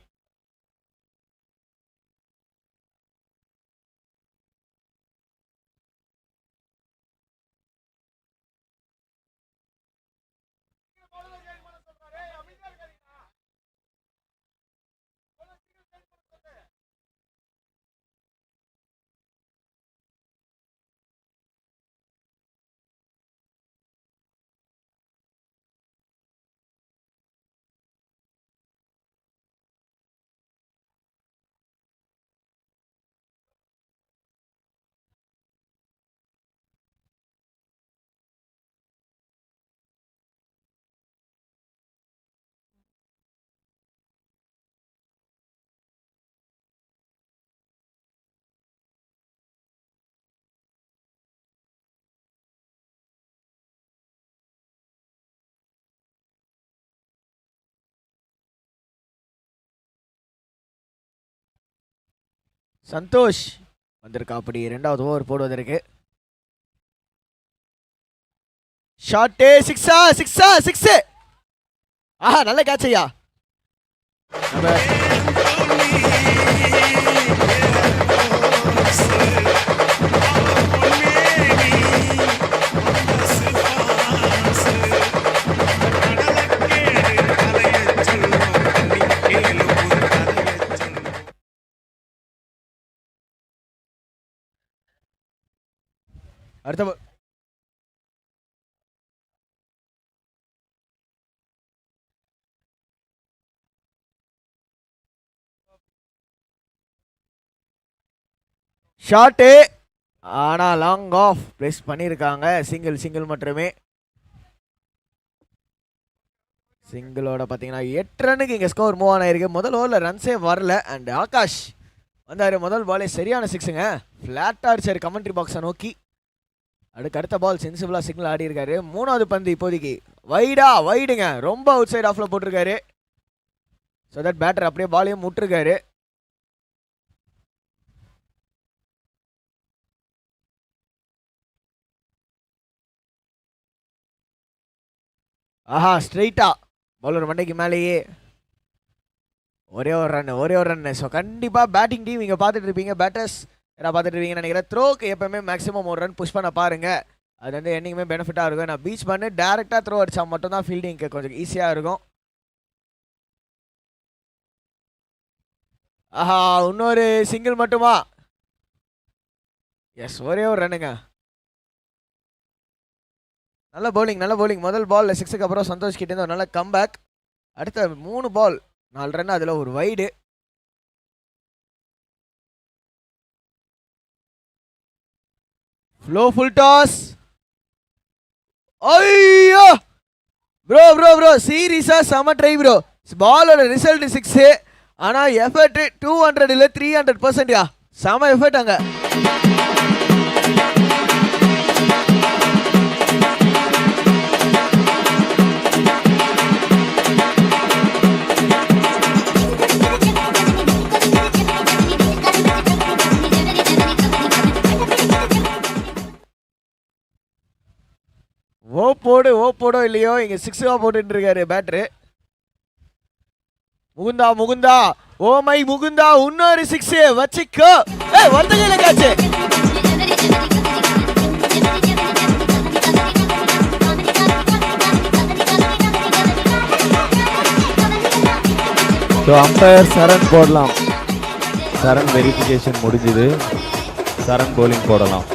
Speaker 3: சந்தோஷ் வந்திருக்கா அப்படி 2வது ஓவர் போடுவதற்கு. ஷாட்டே சிக்ஸ். ஆஹா நல்ல கேட்ச் ஐயா. அடுத்த ஷாட்டு ஆனா லாங் ஆஃப் பிளேஸ் பண்ணியிருக்காங்க. சிங்கிள் மட்டுமே. சிங்கிளோட பார்த்தீங்கன்னா 8 ரன்னுக்கு இங்கே ஸ்கோர் மூவ் ஆனாயிருக்கு. முதல் ஓவரில் ரன்ஸே வரல. அண்ட் ஆகாஷ் வந்தார். முதல் பாலே சரியான 6ங்க. ஃப்ளாட்டாக அடிச்சார் கமெண்ட்ரி பாக்ஸை நோக்கி. அடுத்த பால் சென்சிபிளாக சிக்னல் ஆடி இருக்காரு. 3வது பந்து இப்போதைக்கு வைடுங்க. ரொம்ப அவுட் சைட் ஆஃப்ல போட்டிருக்காரு. ஸோ தட் பேட்டர் அப்படியே பாலையும் முட்டிருக்காரு. ஆஹா ஸ்ட்ரெயிட்டா பவுலர் மண்டைக்கு மேலேயே ஒரே ஒரு ரன். ஸோ கண்டிப்பாக பேட்டிங் டீம் இங்கே பார்த்துட்டு இருப்பீங்க. பேட்டர்ஸ் யாராவது பார்த்துட்டு இருப்பீங்கன்னு நினைக்கிறேன். த்ரோக்கு எப்பவுமே மேக்ஸிமம் ஒரு ரன் புஷ் பண்ண பாருங்க. அது வந்து என்னைக்குமே பெனிஃபிட்டாக இருக்கும். நான் பீச் பண்ணி டேரெக்டாக த்ரோ அடித்தா மட்டும்தான் ஃபீல்டிங்க்கு கொஞ்சம் ஈஸியாக இருக்கும். ஆஹா இன்னொரு சிங்கிள் மட்டுமா? எஸ் ஒரே ஒரு ரன்னுங்க. நல்ல பவுலிங். முதல் பால் 6க்கு அப்புறம் சந்தோஷ் கிட்டேருந்து ஒரு நல்ல கம்பேக். அடுத்த 3 பால் 4 ரன், அதில் ஒரு வைடு. Flow full toss. ஐயோ ப்ரோ சீரியஸா செம ட்ரை ப்ரோ. பாலோட ரிசல்ட் 6. ஆனா எஃபர்ட் 200 இல்ல 300%. செம எஃபர்ட் அங்க. ஓப்போடோ இல்லையோ இங்க 6 போட்டு இருக்காரு batter. Mukunda oh my Mukunda இன்னொரு 6 வச்சுக்கோ. ஒத்த கையில காச்சு.
Speaker 6: அம்பையர் சரண் போடலாம். சரண் வெரிஃபிகேஷன் முடிஞ்சுது. சரண் போலிங் போடலாம்.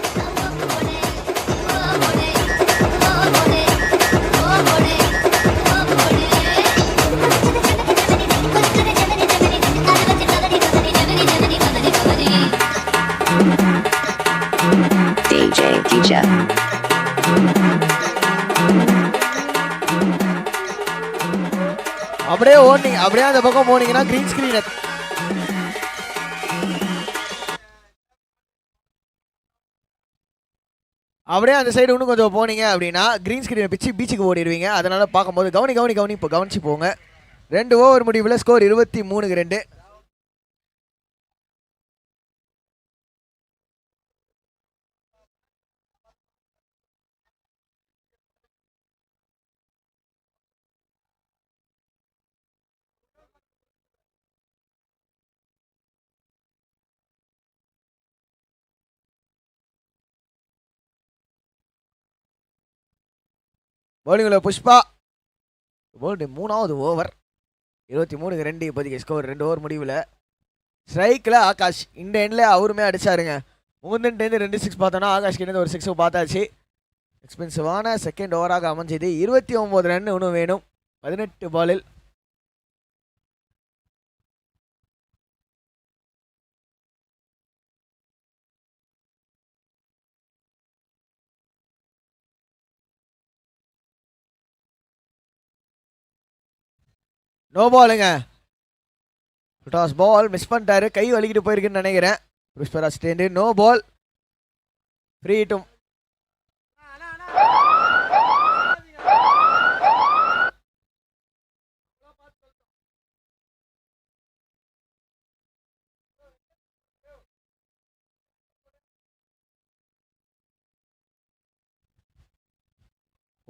Speaker 5: DJ.
Speaker 3: அப்படியே ஓடுனீங்க, அப்படியே அந்த பக்கம் போனீங்கன்னா கிரீன் ஸ்கிரீன். அப்படியே அந்த சைடு இன்னும் கொஞ்சம் போனீங்க அப்படின்னா கிரீன் ஸ்கிரீனை பிச்சு பீச்சுக்கு ஓடிடுவீங்க. அதனால பார்க்கும்போது கவனி இப்போ கவனிச்சு போங்க. 2 ஓவர் முடிவில் ஸ்கோர் 23-2. பவுலிங்கில் புஷ்பா போல்டு 3வது ஓவர் 23-2 இப்போதைக்கு ஸ்கோர் 2 ஓவர் முடிவில். ஸ்ட்ரைக்கில் ஆகாஷ் இந்த எண்ணில் அவருமே அடிச்சாருங்க. முகுந்தன்டேருந்து 2 6 பார்த்தோன்னா ஆகாஷ் கிட்ட ஒரு 6 பார்த்தாச்சு. எக்ஸ்பென்சிவான செகண்ட் ஓவராக அமைஞ்சது. 29 ரன் இன்னும் வேணும் 18 பாலில். நோ பாலுங்க. டாஸ் பால் மிஸ் பண்ணிட்டாரு. கை வலிக்கிட்டு போயிருக்குன்னு நினைக்கிறேன். புஷ்பராஜ் டேண்டு நோ பால். ஃப்ரீ ஹிட்டும்.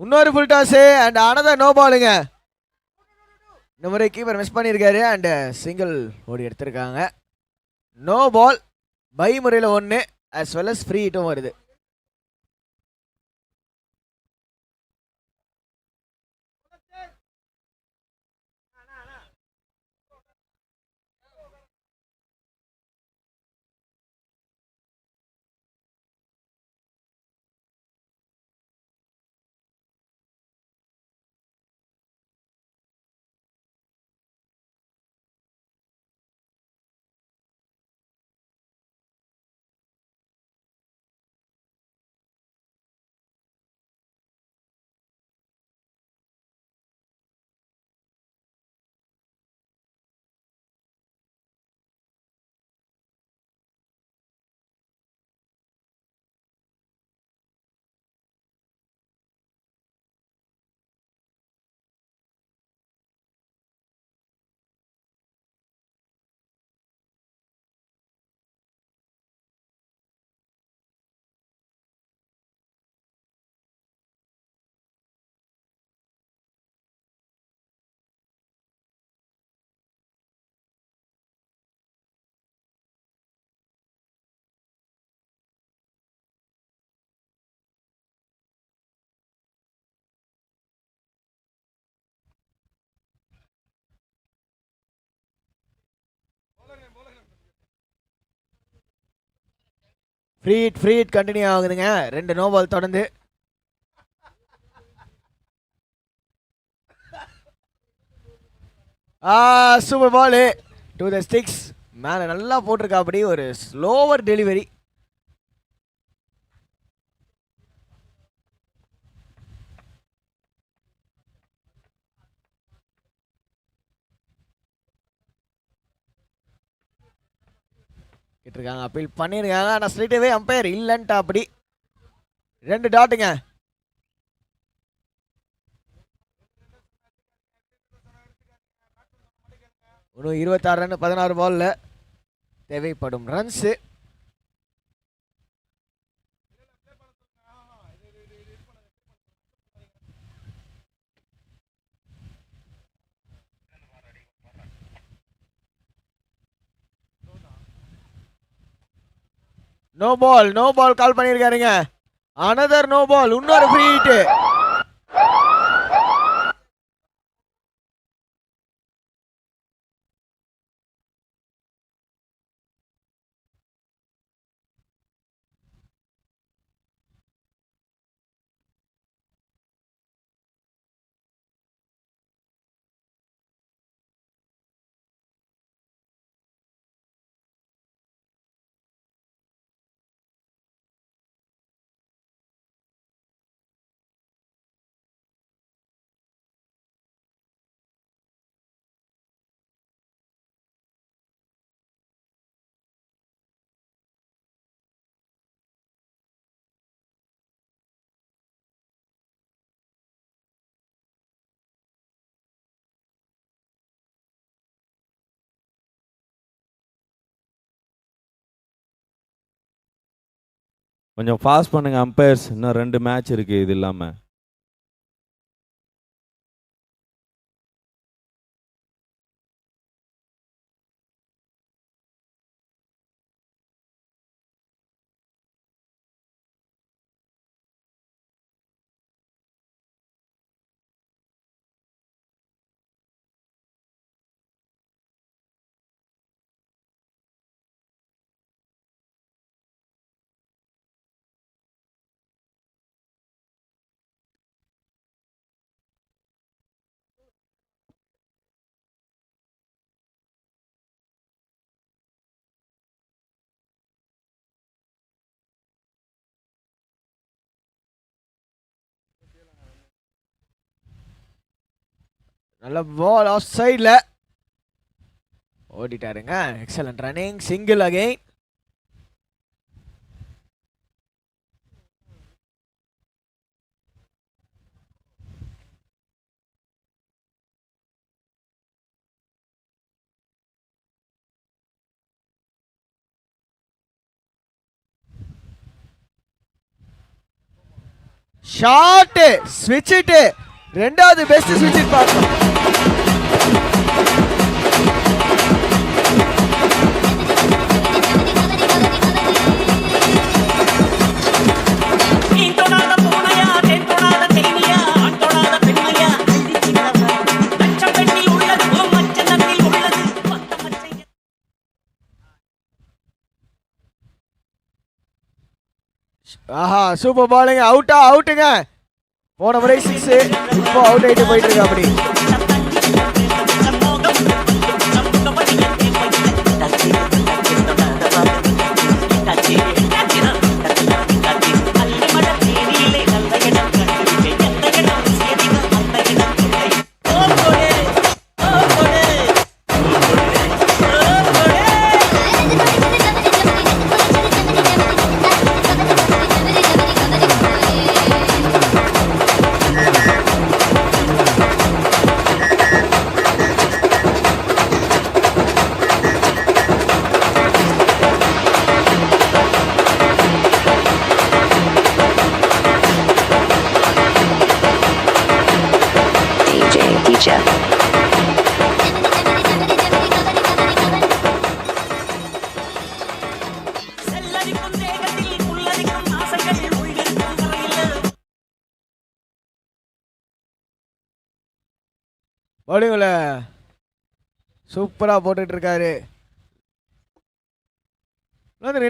Speaker 3: இன்னொரு full toss and another no பாலுங்க. இந்த முறை கீப்பர் மிஸ் பண்ணியிருக்காரு அண்ட் சிங்கிள் ஓடி எடுத்திருக்காங்க. நோ பால் பை முறையில் 1 as well as ஃப்ரீ ஹிட்டும் வருது. ஃப்ரீ ஹிட் கண்டினியூ ஆகுதுங்க. 2 நோ பால் தொடர்ந்து. Super ball to the sticks. மேலே நல்லா போட்டிருக்கா. அப்படி ஒரு ஸ்லோவர் டெலிவரி. கேட்டிருக்காங்க, அப்பீல் பண்ணியிருக்காங்க. ஆனால் ஸ்ட்ரைட்டாகவே அம்பையர் இல்லைன்ட்டா. அப்படி 2 டாட்டுங்க. இன்னும் 26 ரன் 16 பால்ல தேவைப்படும் ரன்ஸு. நோ பால் கால் பண்ணியிருக்காருங்க. Another no ball. இன்னொரு ஃப்ரீ ஹிட்.
Speaker 6: கொஞ்சம் ஃபாஸ்ட் பண்ணுங்க அம்பையர்ஸ், இன்னும் 2 மேட்ச் இருக்கு இது இல்லாம.
Speaker 3: நல்ல பால் ஆஃப் சைடில் ஓடிட்டாருங்க. Excellent running, single again. Shot ஸ்விட்ச் இட், ரெண்டாவது பெஸ்ட் ஸ்விட்ச் இட் பார்க்கலாம். ஆஹா சூப்பர் பாலுங்க, அவுட்டுங்க. போன முறை 6, இப்போ அவுட் ஆயிட்டு போயிட்டு இருக்கு அப்படி. பவுலிங்கில் சூப்பராக போட்டுட்டு இருக்காரு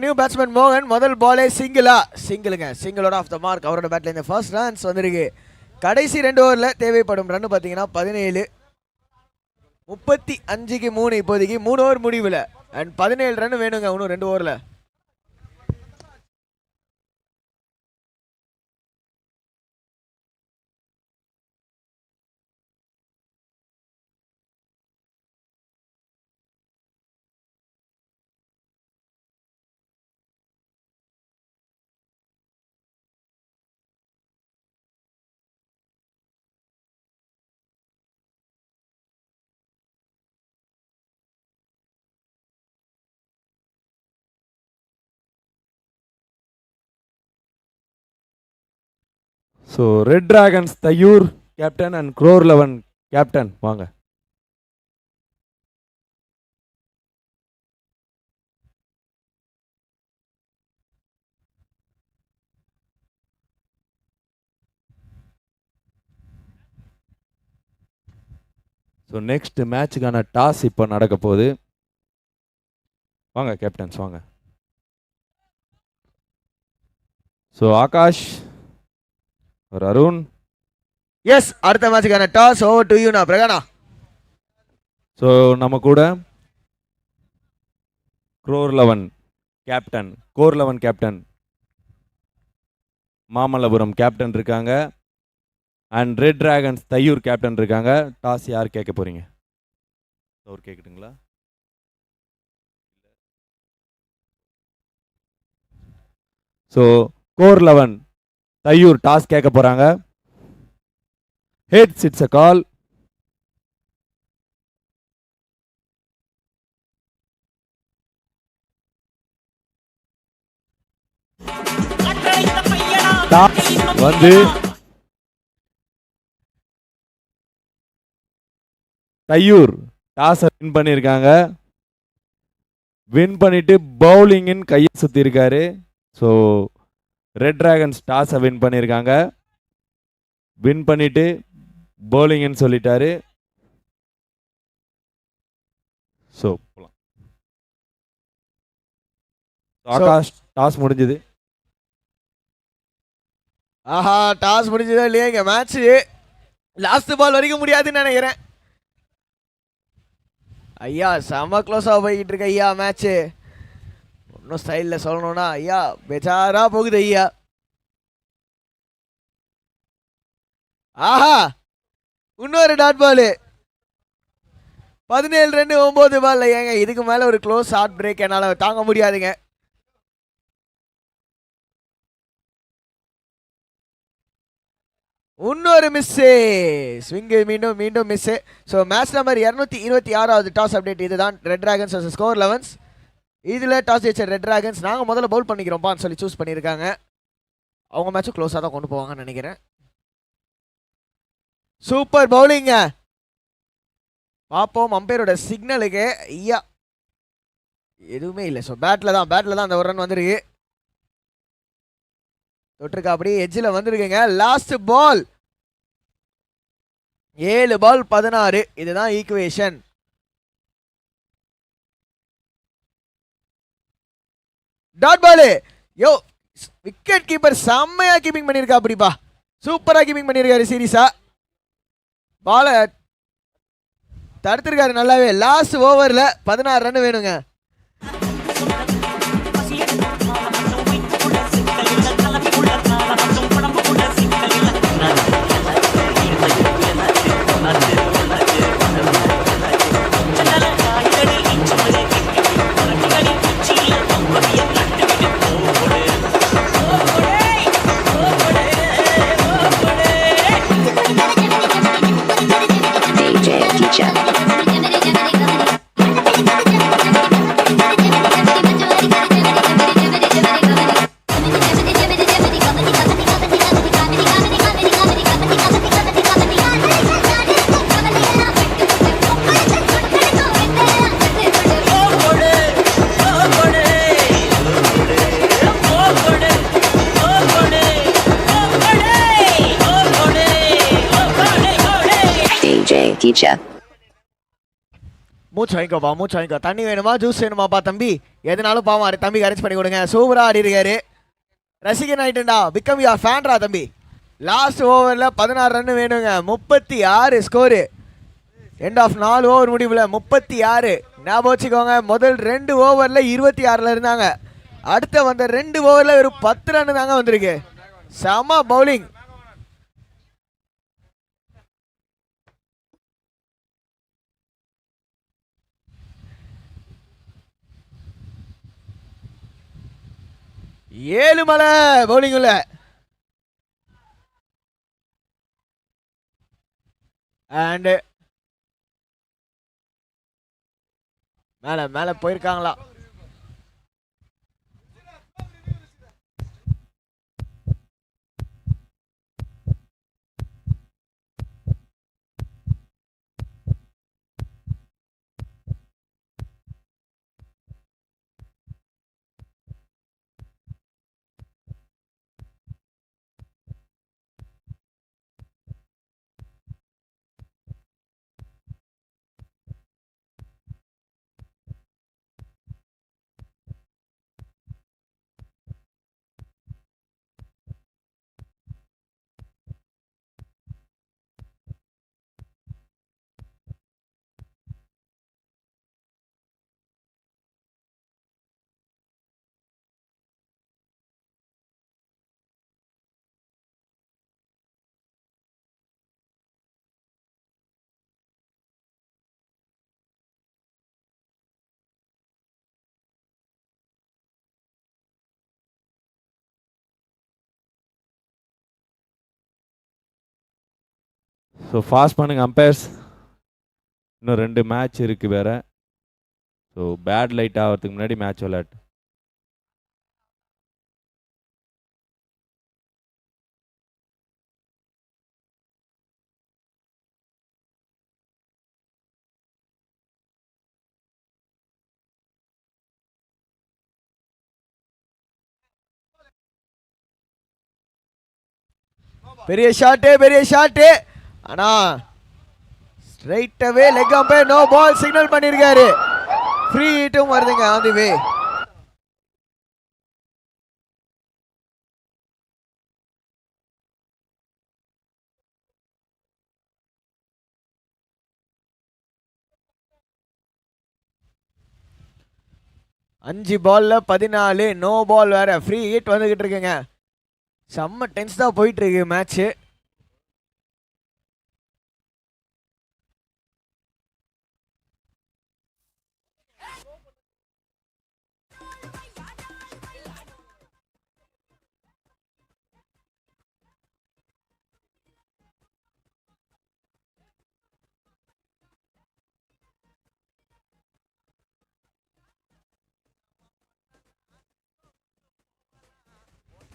Speaker 3: நியூ பேட்ஸ்மேன் மோகன். முதல் பாலே சிங்கிளோட ஆஃப் த மார்க். அவரோட பேட்ல இந்த ஃபர்ஸ்ட் ரன்ஸ் வந்திருக்கு. கடைசி 2 ஓவரில் தேவைப்படும் ரன் பார்த்தீங்கன்னா 17, 35க்கு 3 இப்போதைக்கு 3 ஓவர் முடிவில். அண்ட் 17 ரன் வேணுங்க இன்னும் 2 ஓவரில்.
Speaker 6: So red dragons Thaiyur captain and crore 11 captain வாங்க. ஸோ நெக்ஸ்ட் மேட்சுக்கான டாஸ் இப்போ நடக்க போகுது. வாங்க கேப்டன்ஸ் வாங்க. ஸோ ஆகாஷ் ஒரு அருண்.
Speaker 3: எஸ், அடுத்த மேட்சுக்கான டாஸ் ஓவர் டு யூ நான் பிரகானா.
Speaker 6: ஸோ நம்ம கூட கோர் 11 கேப்டன் மாமல்லபுரம் கேப்டன் இருக்காங்க and red dragons Thaiyur captain இருக்காங்க. டாஸ் யார் கேட்க போறீங்க? அவர் கேட்கட்டுங்களா? ஸோ கோர் 11 தையூர் டாஸ் கேட்க போறாங்க. ஹெட்ஸ் இட்ஸ் அ கால். வந்து தையூர் டாஸை வின் பண்ணியிருக்காங்க. வின் பண்ணிட்டு பவுலிங்கின் கையை சுற்றிருக்காரு. ஸோ ரெட் டிராகன்ஸ் டாஸை வின் பண்ணியிருக்காங்க. வின் பண்ணிட்டு பவுலிங்னு சொல்லிட்டாரு. ஸோ ஆகாஷ் டாஸ் முடிஞ்சது.
Speaker 3: ஆஹா, டாஸ் முடிஞ்சதா இல்லையா? இங்க மேட்ச் லாஸ்ட் பால் வரைக்கும் முடியாதுன்னு நினைக்கிறேன். ஐயா செம க்ளோஸாக போய்கிட்டு இருக்கு ஐயா மேட்ச்சு. இன்னும் ஸ்டைலில் சொல்லணும்னா ஐயா பெஜாரா போகுது ஐயா. ஆஹா, இன்னொரு டாட் பால். 17 ரன் 9 பால். ஏங்க இதுக்கு மேலே ஒரு க்ளோஸ் ஷார்ட் பிரேக் என்னால் தாங்க முடியாதுங்க. இன்னொரு மிஸ்ஸு. ஸ்விங்கு மீண்டும் மீண்டும் மிஸ்ஸு. ஸோ மேட்ச் நம்பர் 226வது டாஸ் அப்டேட். இதுதான் ரெட் டிராகன்ஸ் வர்சஸ் ஸ்கோர் 11. இதில் டாஸ் ஜெயிச்ச ரெட் டிராகன்ஸ் நாங்கள் முதல்ல பவுல் பண்ணிக்கிறோம்ப்பான்னு சொல்லி சூஸ் பண்ணியிருக்காங்க. அவங்க மேட்சும் க்ளோஸாக தான் கொண்டு போவாங்கன்னு நினைக்கிறேன். சூப்பர் பவுலிங்க. பார்ப்போம் அம்பையரோட சிக்னலுக்கு. ஐயா எதுவுமே இல்லை. ஸோ பேட்டில் தான் அந்த ஒரு ரன் வந்துருக்கு. தொட்டிருக்கா அப்படியே எட்ஜில் வந்துருக்குங்க. Last ball 7 ball 16. இதுதான் equation. Dot ball. Yo wicket keeper செம்மையா கீப்பிங் பண்ணியிருக்கா. அப்படிப்பா சூப்பரா கீப்பிங் பண்ணியிருக்காரு. சீரியஸா பாலை தடுத்திருக்காரு நல்லாவே. லாஸ்ட் ஓவரில் 16 ரன் வேணுங்க. மூச்சு வாங்கிக்கோ. தண்ணி வேணுமா ஜூஸ் வேணுமாப்பா தம்பி? எதுனாலும் பாவம் தம்பிக்கு அரேஞ்ச் பண்ணி கொடுங்க. சூப்பராக ஆடி இருக்காரு. ரசிகன் ஆயிட்டுண்டா. பிகம் யா ஃபேன்ரா தம்பி. லாஸ்ட் ஓவரில் 16 ரன் வேணுங்க. 36 ஸ்கோரு. எண்ட் ஆஃப் 4 ஓவர் முடிவில் 36. ஞாபகம் வச்சுக்கோங்க. முதல் 2 ஓவரில் 26 இருந்தாங்க. அடுத்த வந்த 2 ஓவரில் வெறும் 10 ரன் தாங்க வந்திருக்கு. செம பவுலிங். ஏழுமலை பவுலிங் உள்ள. அண்ட் மேல போயிருக்காங்களா?
Speaker 6: ஸோ ஃபாஸ்ட் பண்ணுங்க அம்பையர்ஸ். இன்னும் 2 மேட்ச் இருக்குது வேறு. ஸோ பேட் லைட் ஆகிறதுக்கு முன்னாடி மேட்ச் விளையாட்டு.
Speaker 3: பெரிய ஷாட்டு ஆனா ஸ்ட்ரைட்டாவே leg umpire no ball signal பண்ணிருக்காரு. ஃப்ரீ ஹிட்டும் வருதுங்க ஆன் தி வே. அஞ்சு பால்ல 14 நோ பால் வேற ஃப்ரீ ஹிட் வந்துகிட்டு இருக்குங்க. செம்ம டென்ஸ் தான் போயிட்டு இருக்கு மேட்ச்.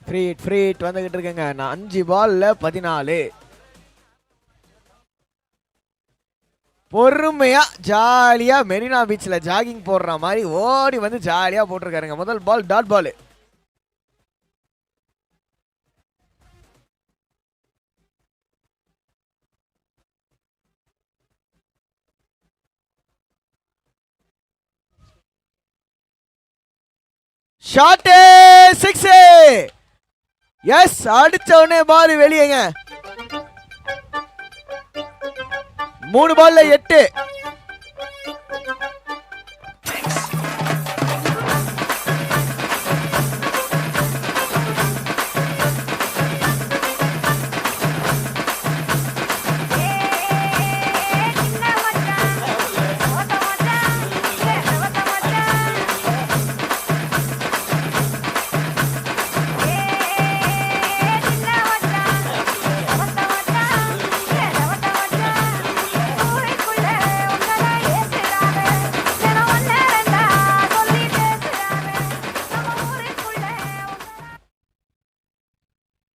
Speaker 3: ஃப்ரீ ஹிட் வந்துகிட்டு இருக்குங்க. நான் 5 பால்ல 14. பொறுமையா ஜாலியா மெரினா பீச்ல ஜாகிங் போடுற மாதிரி ஓடி வந்து ஜாலியா போட்டிருக்காருங்க. முதல் ball dot ball. Shot 6. Yes, அடிச்ச உடனே பால் வெளியேங்க. 3 பால்ல 8.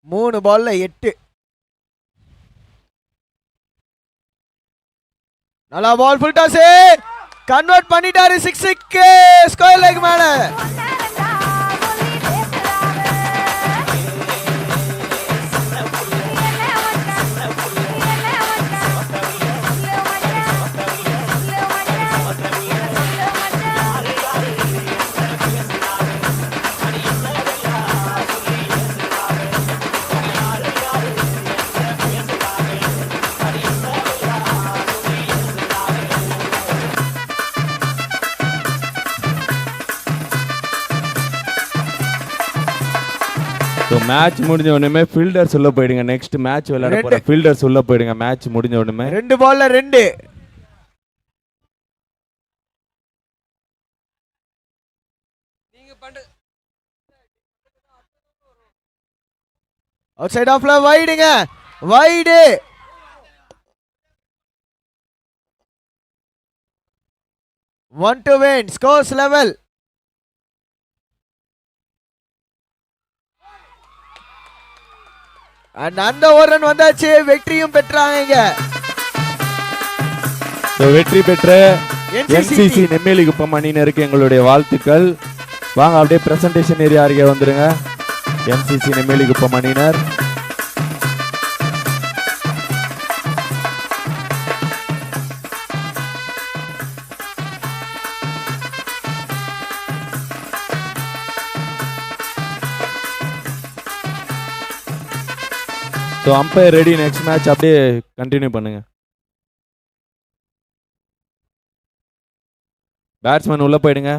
Speaker 3: மூணு பால்ல 8. நல்லா பால் ஃபுல் டாஸ் கன்வெர்ட் பண்ணிட்டாரு 6க்கு ஸ்கொயர் லெக் மேல.
Speaker 6: மேட்ச் முடிஞ்ச உடனே ஃபீல்டர்ஸ் உள்ள போயிடுங்க. நெக்ஸ்ட் மேட்ச் விளையாட போற ஃபீல்டர்ஸ் உள்ள போயிடுங்க. மேட்ச் முடிஞ்ச உடனே
Speaker 3: 2 பால்ல 2. அவுட் சைட் ஆஃப்ல வைடுங்க. Wide. One to win. Scores level. அந்த ஒரு ரன் வந்தாச்சு. வெற்றியும் பெற்றாங்க.
Speaker 6: வெற்றி பெற்ற என்சிசி நெம்மேலி குப்பம் அணியினருக்கு எங்களுடைய வாழ்த்துக்கள். வாங்க அப்படியே பிரசன்டேஷன் ஏரியா அருகே வந்துருங்க. என்சிசி நெம்மேலி குப்பம் அணியினர் so umpire ready. Next match அப்படியே கண்டினியூ பண்ணுங்க. பேட்ஸ்மேன் உள்ள போயிடுங்க.